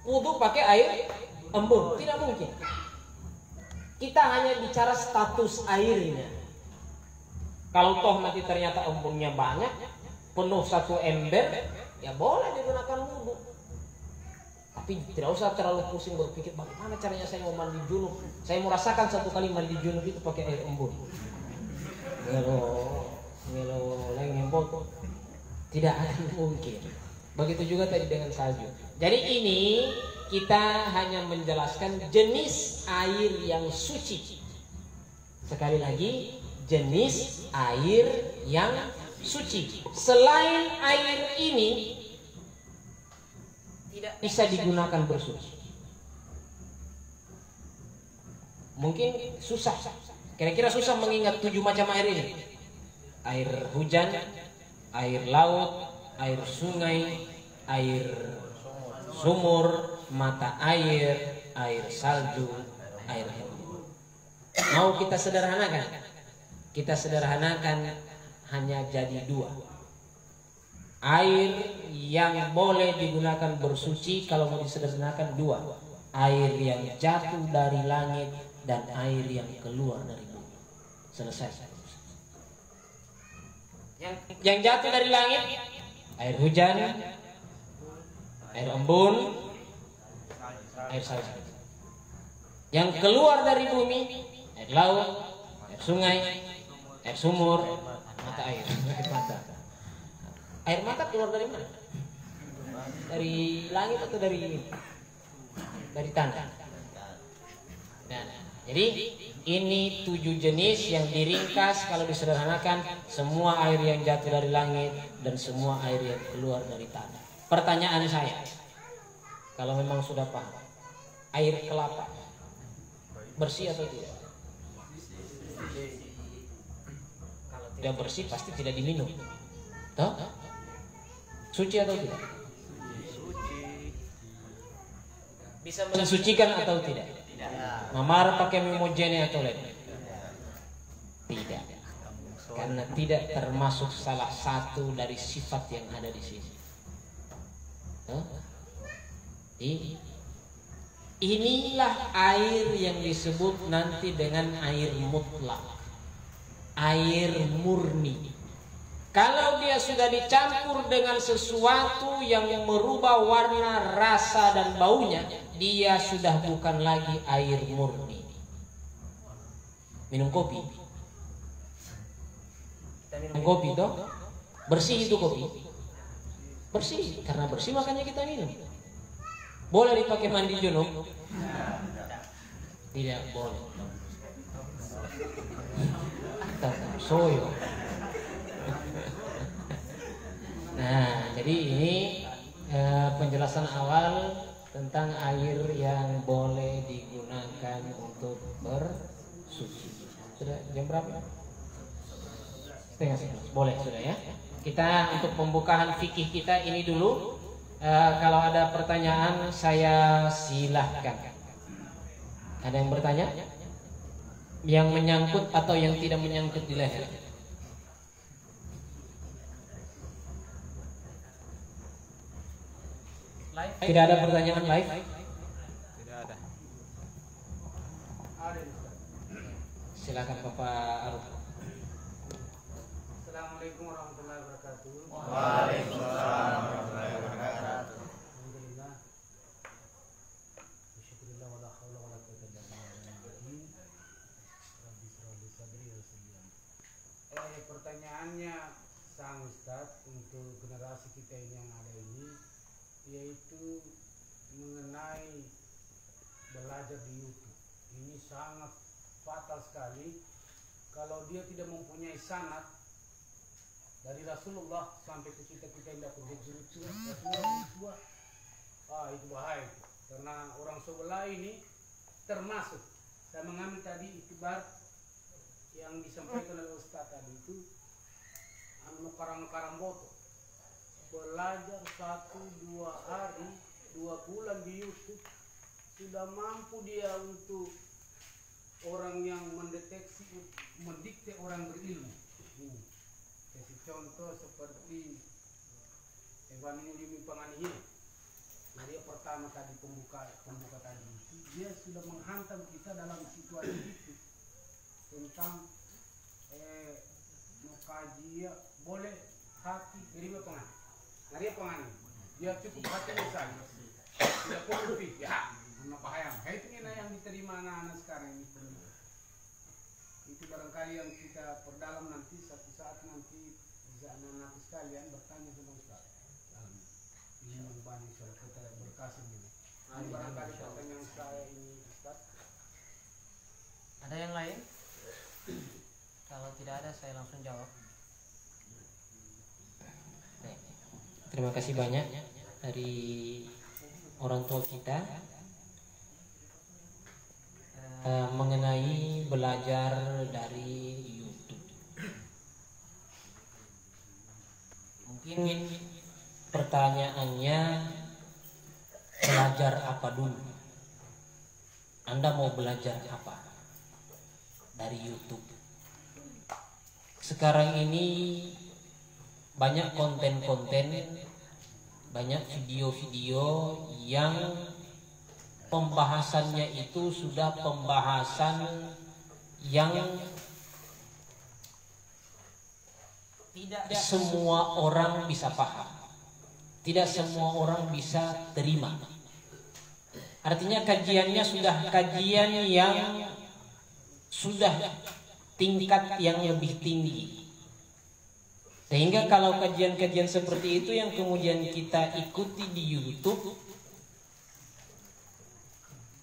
wudu pakai air embun, tidak mungkin. Kita hanya bicara status airnya. Kalau toh nanti ternyata embunnya banyak, penuh satu ember, ya boleh digunakan wudu. Tapi tidak usah terlalu pusing berpikir bagaimana caranya saya mau mandi junub. Saya mau rasakan satu kali mandi junub itu pakai air embun. Ngelo lengembot. Tidak akan mungkin. Begitu juga tadi dengan salju. Jadi ini kita hanya menjelaskan jenis air yang suci. Sekali lagi, jenis air yang suci. Selain air ini tidak bisa digunakan bersuci. Mungkin susah. Kira-kira susah mengingat 7 macam air ini. Air hujan, air laut, air sungai, air sumur, mata air, air salju, air embun. Mau kita sederhanakan? Kita sederhanakan hanya jadi 2. Air yang boleh digunakan bersuci kalau mau disederhanakan 2. Air yang jatuh dari langit dan air yang keluar dari bumi. Selesai. Yang jatuh dari langit, air hujan, air embun, air salju. Yang keluar dari bumi, air laut, air sungai, air sumur, mata air, air mata. Air mata keluar dari mana? Dari langit atau dari tanah? Nah, jadi ini 7 jenis yang diringkas kalau disederhanakan, semua air yang jatuh dari langit dan semua air yang keluar dari tanah. Pertanyaan saya, kalau memang sudah paham, air kelapa bersih atau tidak? Kalau tidak bersih pasti tidak diminum. Toh? Suci atau tidak? Suci. Bisa mensucikan atau tidak? Mamar pakai mimojene atau lain? Tidak. Karena tidak termasuk salah satu dari sifat yang ada di sini. Inilah air yang disebut nanti dengan air mutlak, air murni. Kalau dia sudah dicampur dengan sesuatu yang merubah warna, rasa dan baunya, dia sudah bukan lagi air murni. Minum kopi. Kita minum kopi toh? Bersih itu kopi. Bersih, karena bersih makanya kita minum. Boleh dipakai mandi junub? Tidak boleh. Soyo. Nah, jadi ini penjelasan awal tentang air yang boleh digunakan untuk bersuci. Sudah jam berapa? 10:30. Boleh sudah ya. Kita untuk pembukaan fikih kita ini dulu. Kalau ada pertanyaan saya silahkan. Ada yang bertanya? Yang menyangkut atau yang tidak menyangkut di leher? Tidak ada pertanyaan live? Tidak ada. Silakan Bapak Aruf. Assalamualaikum warahmatullahi wabarakatuh. Waalaikumsalam warahmatullahi wabarakatuh. Alhamdulillah. Bismillah wala haula wala quwwata illa billah. Rabbi shrah li sadri wa yassir li amri. Pertanyaannya sang Ustaz untuk generasi kita ini yang ada ini, yaitu mengenai belajar di YouTube. Ini sangat fatal sekali kalau dia tidak mempunyai sanad dari Rasulullah sampai ke kita yang dapat berjurut Rasulullah. Itu bahaya itu. Karena orang sebelah ini termasuk, saya mengambil tadi itibar yang disampaikan oleh Ustaz tadi itu karang-karang boto. belajar 1-2 hari, 2 bulan di YouTube, sudah mampu dia untuk orang yang mendeteksi, mendikte orang berilmu. Kasih contoh seperti Evan Yulimi Pangani. Nah, dia pertama tadi pembuka tadi itu, dia sudah menghantam kita dalam situasi itu tentang mau kaji ya, boleh hati terima pengani. Nah, dia pengani, dia cukup hati saja, tidak perlu fikir. Ya, kenapa hayang? Itu yang diterima anak-anak sekarang ini. Itu barangkali yang kita perdalam nanti, satu saat nanti bisa anak-anak sekalian bertanya sama Ustaz. Ini banyak soal kita berkasih ini. Ini barangkali pertanyaan saya ini Ustaz. Ada yang lain? Kalau tidak ada saya langsung jawab. Terima kasih banyak dari orang tua kita mengenai belajar dari YouTube. Mungkin pertanyaannya, belajar apa dulu? Anda mau belajar apa dari YouTube? Sekarang ini banyak konten-konten, banyak video-video yang pembahasannya itu sudah pembahasan yang tidak semua orang bisa paham, tidak semua orang bisa terima. Artinya kajiannya sudah kajian yang sudah tingkat yang lebih tinggi, sehingga kalau kajian-kajian seperti itu yang kemudian kita ikuti di YouTube,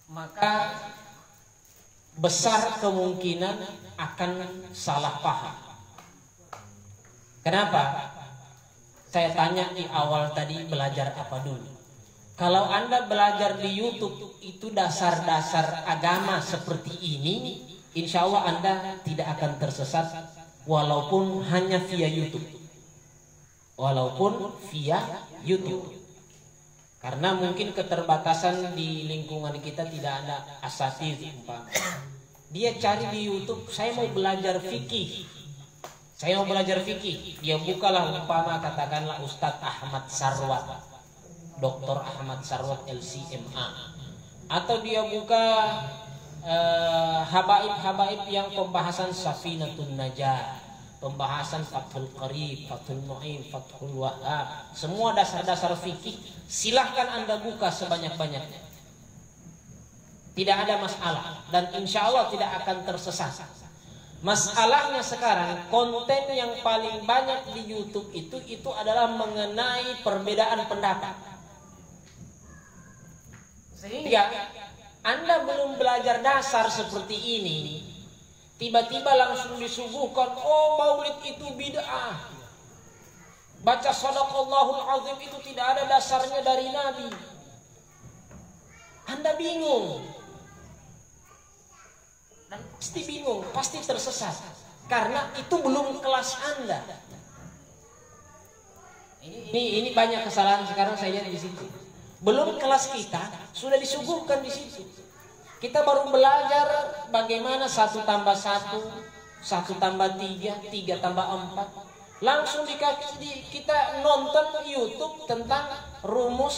maka besar kemungkinan akan salah paham. Kenapa? Saya tanya di awal tadi, belajar apa dulu? Kalau Anda belajar di YouTube itu dasar-dasar agama seperti ini, insya Allah Anda tidak akan tersesat walaupun hanya via YouTube. Walaupun via YouTube. Karena mungkin keterbatasan di lingkungan kita tidak ada asatidz umpama. Dia cari di YouTube, saya mau belajar fikih. Saya mau belajar fikih. Dia bukalah umpama katakanlah Ustadz Ahmad Sarwat, Dr. Ahmad Sarwat LCMA. Atau dia buka habaib-habaib yang pembahasan Safinatun Najah, pembahasan Fathul Qarib, Fathul Mu'in, Fathul Wahhab, semua dasar-dasar fikih. Silahkan Anda buka sebanyak-banyaknya, tidak ada masalah, dan insya Allah tidak akan tersesat. Masalahnya sekarang konten yang paling banyak di YouTube itu adalah mengenai perbedaan pendapat, sehingga Anda belum belajar dasar seperti ini, tiba-tiba langsung disuguhkan, oh maulid itu bid'ah, baca sadaqallahul azim itu tidak ada dasarnya dari Nabi. Anda bingung, dan pasti bingung, pasti tersesat, karena itu belum kelas Anda. Ini banyak kesalahan sekarang saya lihat di situ. Belum kelas kita sudah disuguhkan di situ. Kita baru belajar bagaimana 1 tambah 1, 1 tambah 3, 3 tambah 4. Langsung kita nonton YouTube tentang rumus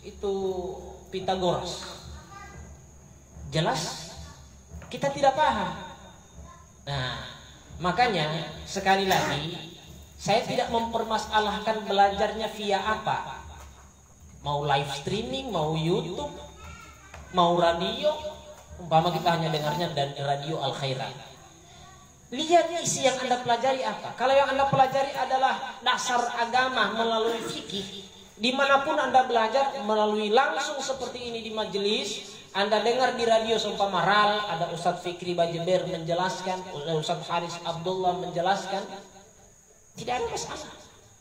itu Pitagoras. Jelas kita tidak paham. Nah, makanya sekali lagi saya tidak mempermasalahkan belajarnya via apa. Mau live streaming, mau YouTube, mau radio, umpama kita hanya dengarnya dari radio Al Khairat. Lihat isi yang Anda pelajari apa. Kalau yang Anda pelajari adalah dasar agama melalui fikih, dimanapun Anda belajar melalui langsung seperti ini di majelis, Anda dengar di radio seumpama RAL, ada Ustadz Fikri Bajeber menjelaskan, Ustadz Haris Abdullah menjelaskan, tidak ada masalah.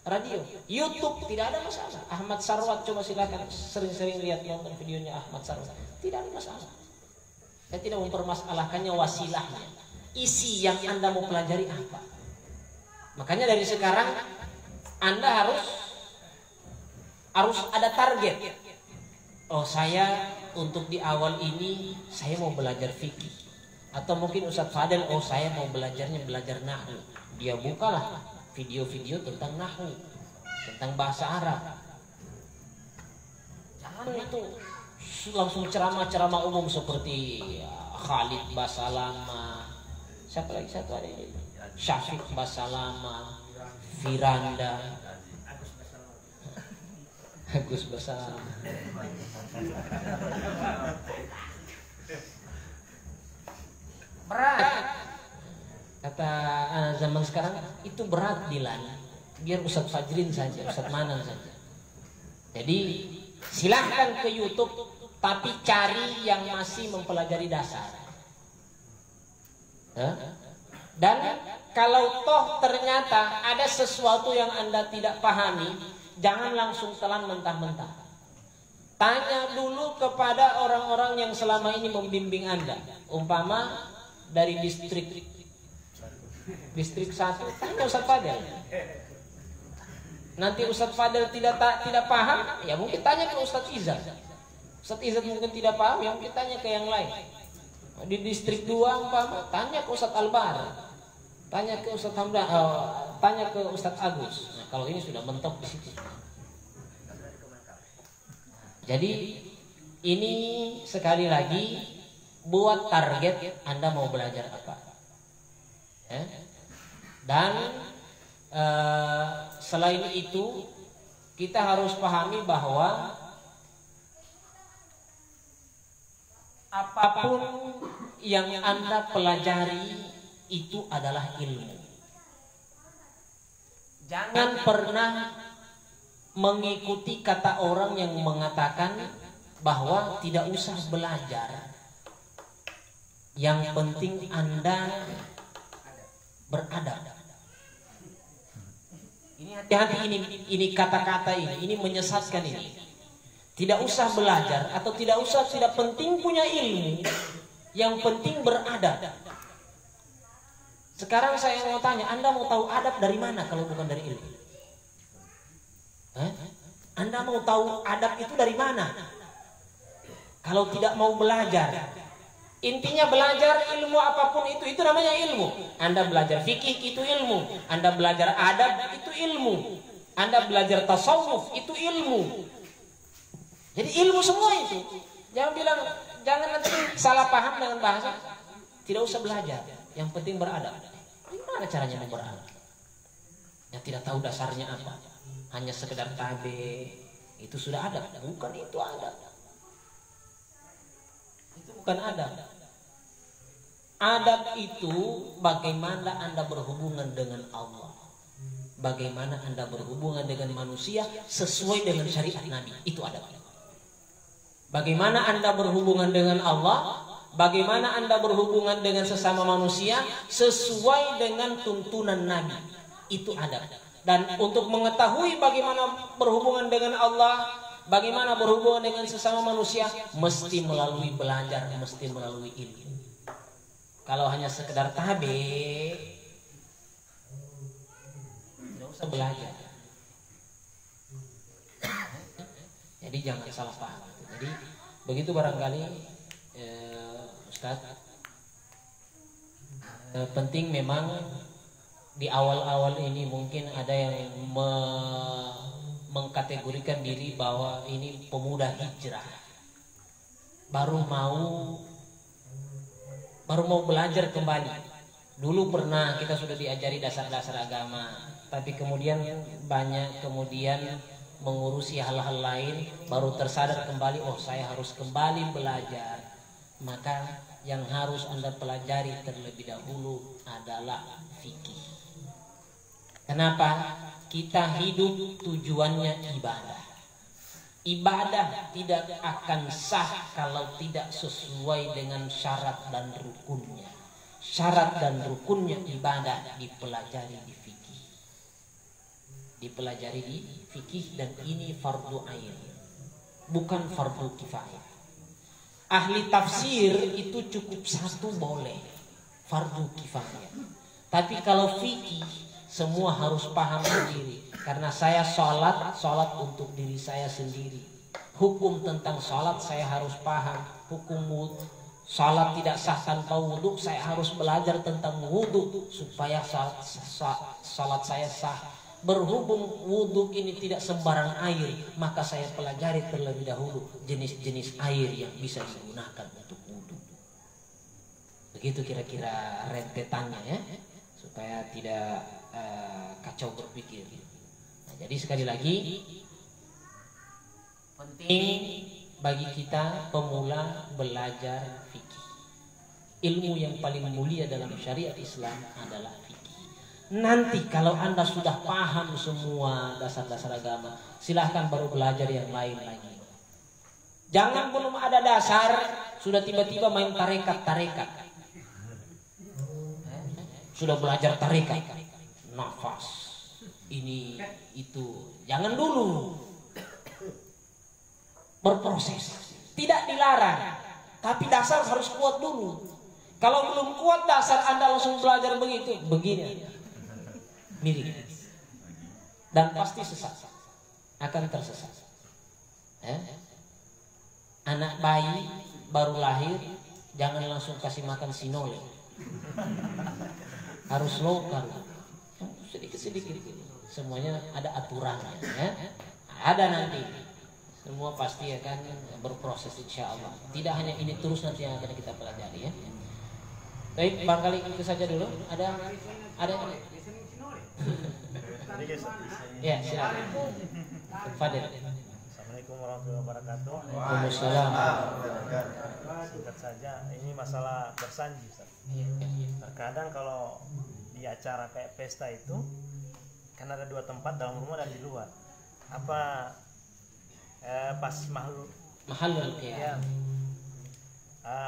Radio, YouTube tidak ada masalah. Ahmad Sarwat, coba silakan sering-sering lihat nonton videonya Ahmad Sarwat, tidak ada masalah. Saya tidak mempermasalahkannya wasilahnya. Isi yang Anda mau pelajari apa. Makanya dari sekarang Anda harus Harus ada target. Oh, saya untuk di awal ini saya mau belajar fikih. Atau mungkin Ustadz Fadel, oh saya mau belajar nahwu. Dia bukalah video-video tentang nahwu, tentang bahasa Arab. Jangan itu langsung ceramah-ceramah umum seperti Khalid Basalama, siapa lagi satu ada ini, Syafiq Basalama, Firanda, Agus Basalama. Berat. Kata zaman sekarang itu berat Dilan. Biar Ustadz Fajrin saja, Ustadz Manan saja. Jadi silahkan ke YouTube, tapi cari yang masih mempelajari dasar. Dan kalau toh ternyata ada sesuatu yang Anda tidak pahami, jangan langsung telan mentah-mentah. Tanya dulu kepada orang-orang yang selama ini membimbing Anda. Umpama dari distrik 1, tanya Ustadz Fadel. Nanti Ustadz Fadel tidak paham, ya mungkin tanya ke Ustadz Izzat. Ustadz Izzat mungkin tidak paham, ya mungkin tanya ke yang lain. Di distrik 2 umpama, tanya ke Ustadz Albar, tanya ke Ustadz Hamdan, tanya ke Ustadz Agus. Nah, kalau ini sudah mentok di situ. Jadi ini sekali lagi buat target Anda mau belajar apa. Dan selain itu kita harus pahami bahwa apapun yang Anda pelajari itu adalah ilmu. Jangan pernah mengikuti kata orang yang mengatakan bahwa tidak usah belajar. Yang penting Anda beradab. Ini hati-hati, ini kata-kata ini menyesatkan ini. Tidak usah belajar atau tidak penting punya ilmu. Yang penting beradab. Sekarang saya mau tanya, Anda mau tahu adab dari mana kalau bukan dari ilmu? Anda mau tahu adab itu dari mana? Kalau tidak mau belajar. Intinya belajar ilmu apapun itu namanya ilmu. Anda belajar fikih itu ilmu. Anda belajar adab itu ilmu. Anda belajar tasawuf itu ilmu. Jadi ilmu semua itu. Jangan nanti salah paham dengan bahasa. Tidak usah belajar. Yang penting beradab. Gimana caranya mau beradab? Yang tidak tahu dasarnya apa. Hanya sekedar tabe. Itu sudah adab. Bukan itu adab. Itu bukan adab. Adab itu bagaimana Anda berhubungan dengan Allah. Bagaimana Anda berhubungan dengan manusia sesuai dengan syariat Nabi. Itu adab. Bagaimana Anda berhubungan dengan Allah, bagaimana Anda berhubungan dengan sesama manusia sesuai dengan tuntunan Nabi. Itu adab. Dan untuk mengetahui bagaimana berhubungan dengan Allah, bagaimana berhubungan dengan sesama manusia, mesti melalui belajar, mesti melalui ilmu. Kalau hanya sekedar tabe, tidak usah belajar. Jadi jangan salah paham. Jadi begitu barangkali Ustaz. Penting memang di awal-awal ini mungkin ada yang mengkategorikan diri bahwa ini pemuda hijrah, baru mau belajar kembali. Dulu pernah kita sudah diajari dasar-dasar agama, tapi kemudian mengurusi hal-hal lain, baru tersadar kembali, oh saya harus kembali belajar. Maka yang harus Anda pelajari terlebih dahulu adalah fikih. Kenapa? Kita hidup tujuannya ibadah. Ibadah tidak akan sah kalau tidak sesuai dengan syarat dan rukunnya. Syarat dan rukunnya ibadah dipelajari di fikih. Dipelajari di fikih, dan ini fardu ain, bukan fardu kifayah. Ahli tafsir itu cukup satu boleh, fardu kifayah. Tapi kalau fikih Semua harus paham sendiri. Karena saya sholat untuk diri saya sendiri. Hukum tentang sholat saya harus paham. Hukum sholat tidak sah tanpa wudhu, saya harus belajar tentang wudhu supaya sholat saya sah. Berhubung wudhu ini tidak sembarang air, maka saya pelajari terlebih dahulu jenis-jenis air yang bisa digunakan untuk wudhu. Begitu kira-kira rentetannya ya, supaya tidak kacau berpikir. Nah, jadi sekali lagi penting bagi kita pemula belajar fikih. Ilmu yang paling mulia dalam syariat Islam adalah fikih. Nanti kalau Anda sudah paham semua dasar-dasar agama, silahkan baru belajar yang lain lagi. Jangan belum ada dasar sudah tiba-tiba main tarekat. Sudah belajar tarekat, nafas, ini itu. Jangan dulu. Berproses. Tidak dilarang, tapi dasar harus kuat dulu. Kalau belum kuat dasar Anda langsung belajar begini, mirip. Dan pasti sesat. Akan tersesat. Anak bayi baru lahir jangan langsung kasih makan sinole. Harus lokal, sedikit-sedikit. Semuanya ada aturannya ya. Ada nanti. Semua pasti akan berproses insya Allah. Tidak hanya ini terus nanti yang akan kita pelajari ya. Baik, barangkali itu saja dulu. Ada. Ya, silakan. Fadil. Assalamualaikum warahmatullahi wabarakatuh. Waalaikumsalam. Singkat saja, ini masalah bersanji, Ustaz. Terkadang kalau di acara kayak pesta itu kan ada dua tempat, dalam rumah dan di luar. Apa pas mahal ya.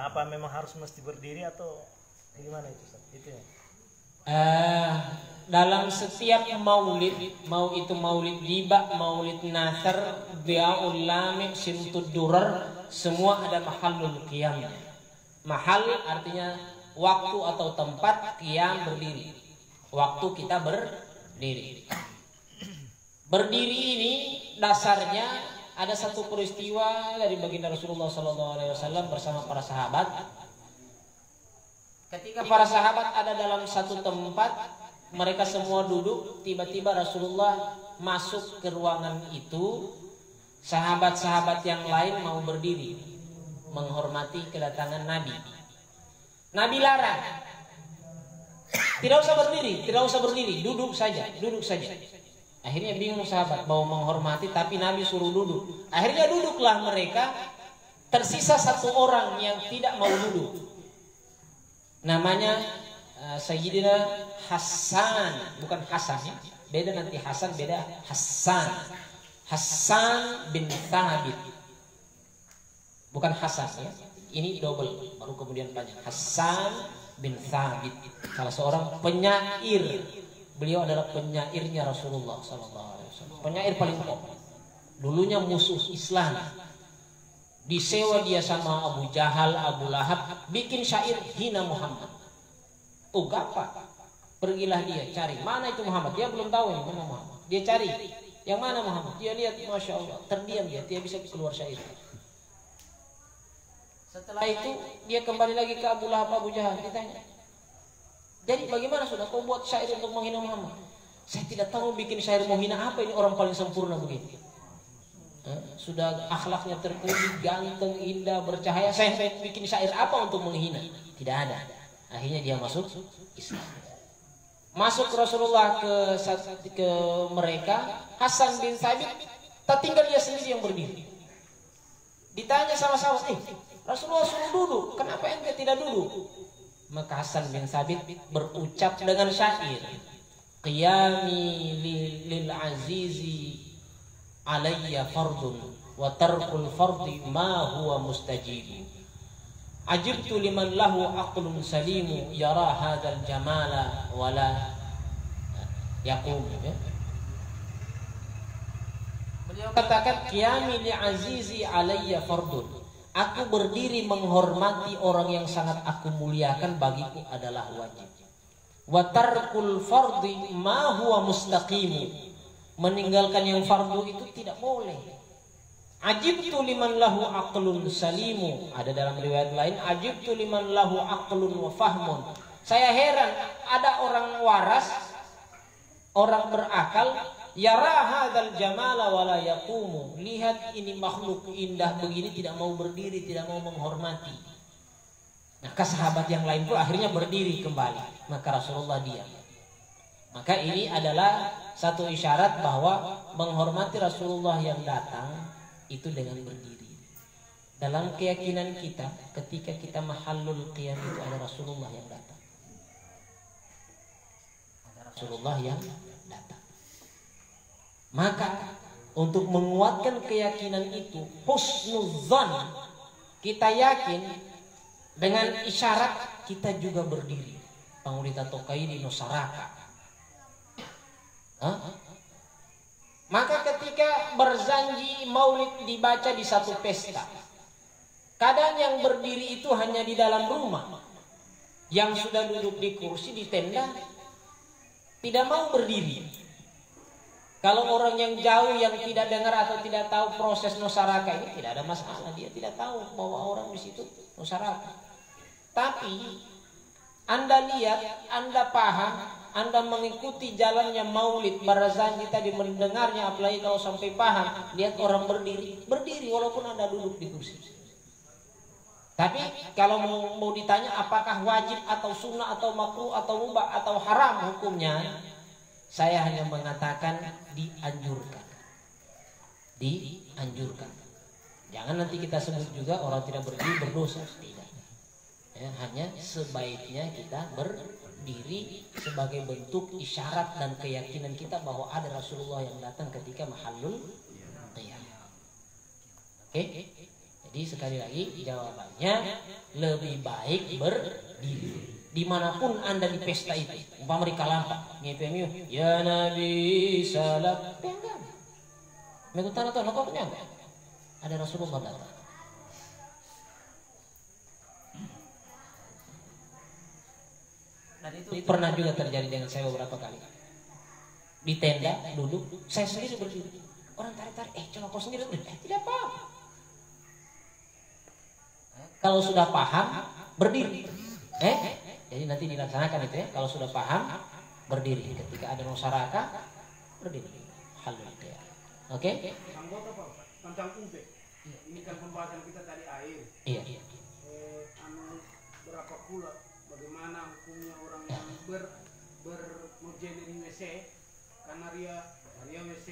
Apa memang harus mesti berdiri atau gimana itu, Ustaz? Itu ya. Dalam setiap maulid, mau itu maulid diba, maulid nasr, bia'ul lamik, simtud durar, semua ada mahallul qiyamnya. Mahal artinya waktu atau tempat, qiyam berdiri. Waktu kita berdiri. Berdiri ini dasarnya ada satu peristiwa dari baginda Rasulullah SAW bersama para sahabat. Ketika para sahabat ada dalam satu tempat, mereka semua duduk, tiba-tiba Rasulullah masuk ke ruangan itu. Sahabat-sahabat yang lain mau berdiri menghormati kedatangan Nabi. Nabi larang, tidak usah berdiri, duduk saja. Akhirnya bingung sahabat, mau menghormati tapi Nabi suruh duduk. Akhirnya duduklah mereka. Tersisa satu orang yang tidak mau duduk. Namanya Sayyidina Hasan, bukan Hasan ya. Beda nanti Hasan, beda Hasan. Hasan bin Thabit. Bukan Hasan ya. Ini double, baru kemudian panjang. Hasan bin Thabit, salah seorang penyair. Beliau adalah penyairnya Rasulullah SAW. Penyair paling top. Dulunya musuh Islam. Disewa dia sama Abu Jahal, Abu Lahab, bikin syair hina Muhammad. Oh gampang. Pergilah dia cari mana itu Muhammad. Dia belum tahu yang mana Muhammad. Dia cari yang mana Muhammad. Dia lihat, masya Allah, terdiam dia bisa keluar syair. Setelah itu dia kembali lagi ke Abu Lahab, Abu Jahal, ditanya, jadi bagaimana sudah kau buat syair untuk menghina Muhammad? Saya tidak tahu bikin syair menghina apa, ini orang paling sempurna begitu. Sudah akhlaknya terpuji, ganteng, indah, bercahaya, saya bikin syair apa untuk menghina? Tidak ada. Akhirnya dia masuk Islam. Masuk Rasulullah ke mereka. Hasan bin Thabit tertinggal dia sendiri yang berdiri. Ditanya sama sahabat, Rasulullah suruh duduk, kenapa ente tidak duduk? Maka Hasan bin Thabit berucap dengan syair, qiyami lil azizi alayya fardun wa tarkul fardi ma huwa mustajib. Ajibtu liman lahu aqlun salimu yara hadzal jamala wala yaqum. Beliau katakan, qiyami li azizi alayya fardun. Aku berdiri menghormati orang yang sangat aku muliakan, bagiku adalah wajib. wa tarkul fardhi ma huwa mustaqim. Meninggalkan yang fardu itu tidak boleh. Ajibtu liman lahu aqlun salimu. Ada dalam riwayat lain, ajibtu liman lahu aqlun wa fahmun. Saya heran ada orang waras, orang berakal, yara hadzal jamala wala yaqumu. Lihat ini makhluk indah begini tidak mau berdiri, tidak mau menghormati. Maka sahabat yang lain pun akhirnya berdiri kembali. Maka Rasulullah diam. Maka ini adalah satu isyarat bahwa menghormati Rasulullah yang datang itu dengan berdiri. Dalam keyakinan kita, ketika kita mahallul qiyam itu ada Rasulullah yang datang. Ada Rasulullah yang datang. Maka untuk menguatkan keyakinan itu, husnudzan, kita yakin dengan isyarat kita juga berdiri. Pangurita tokai di Nusaraka. Maka ketika berzanji maulid dibaca di satu pesta, kadang yang berdiri itu hanya di dalam rumah, yang sudah duduk di kursi di tenda tidak mau berdiri. Kalau orang yang jauh yang tidak dengar atau tidak tahu proses nusaraka ini tidak ada masalah, dia tidak tahu bahwa orang di situ nusaraka. Tapi Anda lihat, Anda paham, Anda mengikuti jalannya maulid, berzanji tadi mendengarnya, apalagi kalau sampai paham, lihat orang berdiri walaupun Anda duduk di kursi. Tapi kalau mau ditanya apakah wajib atau sunnah atau makruh atau mubah atau haram hukumnya, saya hanya mengatakan dianjurkan. Dianjurkan. Jangan nanti kita sebut juga orang tidak berdiri berdosa. Tidak. Ya, hanya sebaiknya kita berdiri sebagai bentuk isyarat dan keyakinan kita bahwa ada Rasulullah yang datang ketika mahallul qiyam. Oke? Jadi sekali lagi jawabannya lebih baik berdiri. Dimanapun Anda di pesta itu, umpama di Kalampa, ngepemiu, ya Nabi salam, pegang. Mengutara tuh, kok penyangga? Ada Rasulullah datang. Dan itu pernah juga terjadi dengan saya beberapa kali. Di tenda duduk, saya sendiri berdiri. Orang tarik-tarik, coba kau sendiri, tidak paham. Kalau sudah paham, berdiri. Jadi nanti dilaksanakan itu ya. Kalau sudah paham, berdiri. Ketika ada masyarakat, berdiri. Halul qiyam. Oke? Anggota Pak, tentang ube. Ini kan pembahasan kita tadi air. Iya. Berapa pula bagaimana hukumnya orang yang bermujen di WC karena dia WC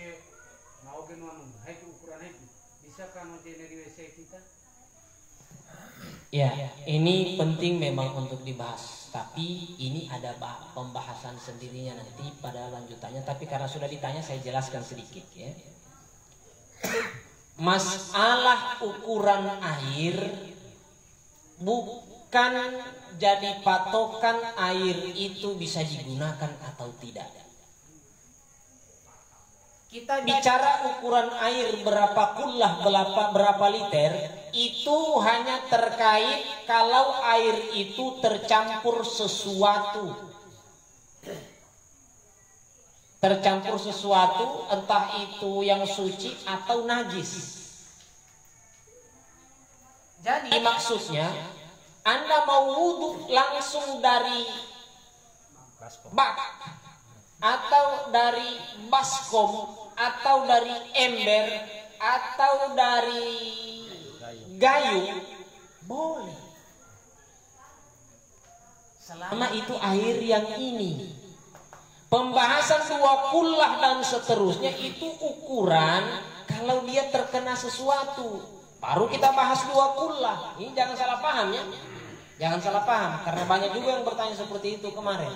mau gimana? Hai ukuran itu. Bisakah mujen di WC kita? Ya, ini penting memang untuk dibahas. Tapi ini ada pembahasan sendirinya nanti pada lanjutannya. Tapi karena sudah ditanya, saya jelaskan sedikit ya. Masalah ukuran air bukan jadi patokan air itu bisa digunakan atau tidak. Kita bicara ukuran air berapa kullah, berapa liter, itu hanya terkait kalau air itu tercampur sesuatu. Tercampur sesuatu, entah itu yang suci atau najis. Jadi maksudnya, Anda mau wudhu langsung dari bak atau dari baskom atau dari ember atau dari gayung boleh, selama itu air yang ini. Pembahasan dua kullah dan seterusnya itu ukuran kalau dia terkena sesuatu, baru kita bahas dua kullah. Ini jangan salah paham ya, jangan salah paham, karena banyak juga yang bertanya seperti itu kemarin.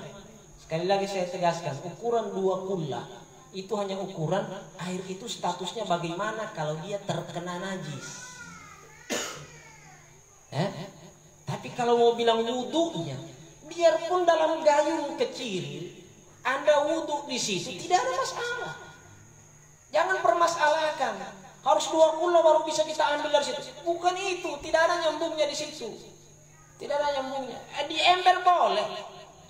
Sekali lagi saya tegaskan, ukuran dua kullah itu hanya ukuran air itu statusnya bagaimana kalau dia terkena najis. Tapi kalau mau bilang wudhunya, biarpun dalam gayung kecil, Anda wudhu di situ tidak ada masalah. Jangan permasalahkan. Harus dua kullah baru bisa kita ambil dari situ. Bukan itu, tidak ada nyambungnya di situ. Tidak ada nyambungnya. Di ember boleh.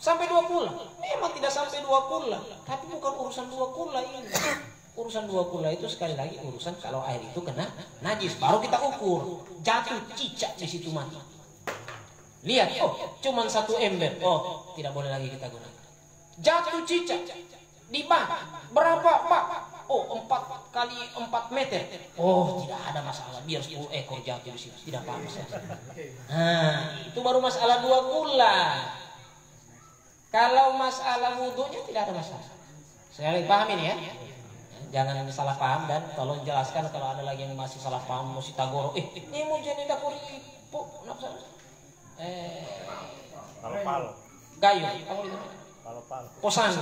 Sampai 2 kula. Memang tidak sampai 2 kula, tapi bukan urusan 2 kula ini. Urusan 2 kula itu sekali lagi urusan kalau air itu kena najis, baru kita ukur. Jatuh cicak di situ mati. Lihat, oh, cuman 1 ember. Oh, tidak boleh lagi kita gunakan. Jatuh cicak di bak. Berapa, Pak? Oh, 4 kali 4 meter. Oh, tidak ada masalah. Biar 10 ekor jatuh di situ. Tidak apa-apa. Nah, itu baru masalah 2 kula. Kalau masalah wudhunya tidak ada masalah. Saya paham ini ya. Jangan salah paham dan tolong jelaskan kalau ada lagi yang masih salah paham, masih tagoro. Ini mau jadi dapur ibu, Palo-palo. gayu, Palo-palo. posang.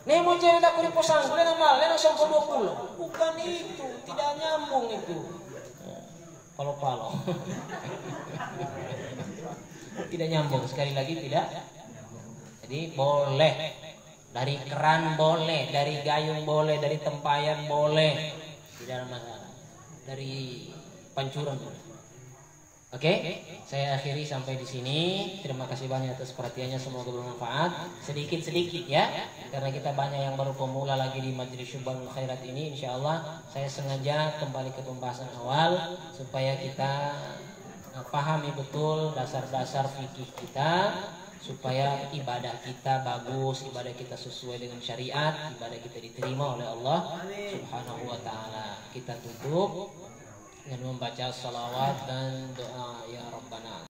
Nih mau jadi dapur posang, boleh nama, lena sampai 20. Bukan itu, tidak nyambung itu. Palo-palo. Tidak nyambung, sekali lagi tidak. Jadi boleh. Dari keran boleh, dari gayung boleh, dari tempayan boleh, tidak ada masalah. Dari pancuran boleh. Oke, saya akhiri sampai di sini. Terima kasih banyak atas perhatiannya, semoga bermanfaat. Sedikit-sedikit ya, karena kita banyak yang baru pemula lagi di Majelis Syubhanul Khairat ini. Insya Allah saya sengaja kembali ke pembahasan awal supaya kita pahami betul dasar-dasar fikih kita, supaya ibadah kita bagus, ibadah kita sesuai dengan syariat, ibadah kita diterima oleh Allah Subhanahu wa ta'ala. Kita tutup dengan membaca salawat dan doa ya Rabbana.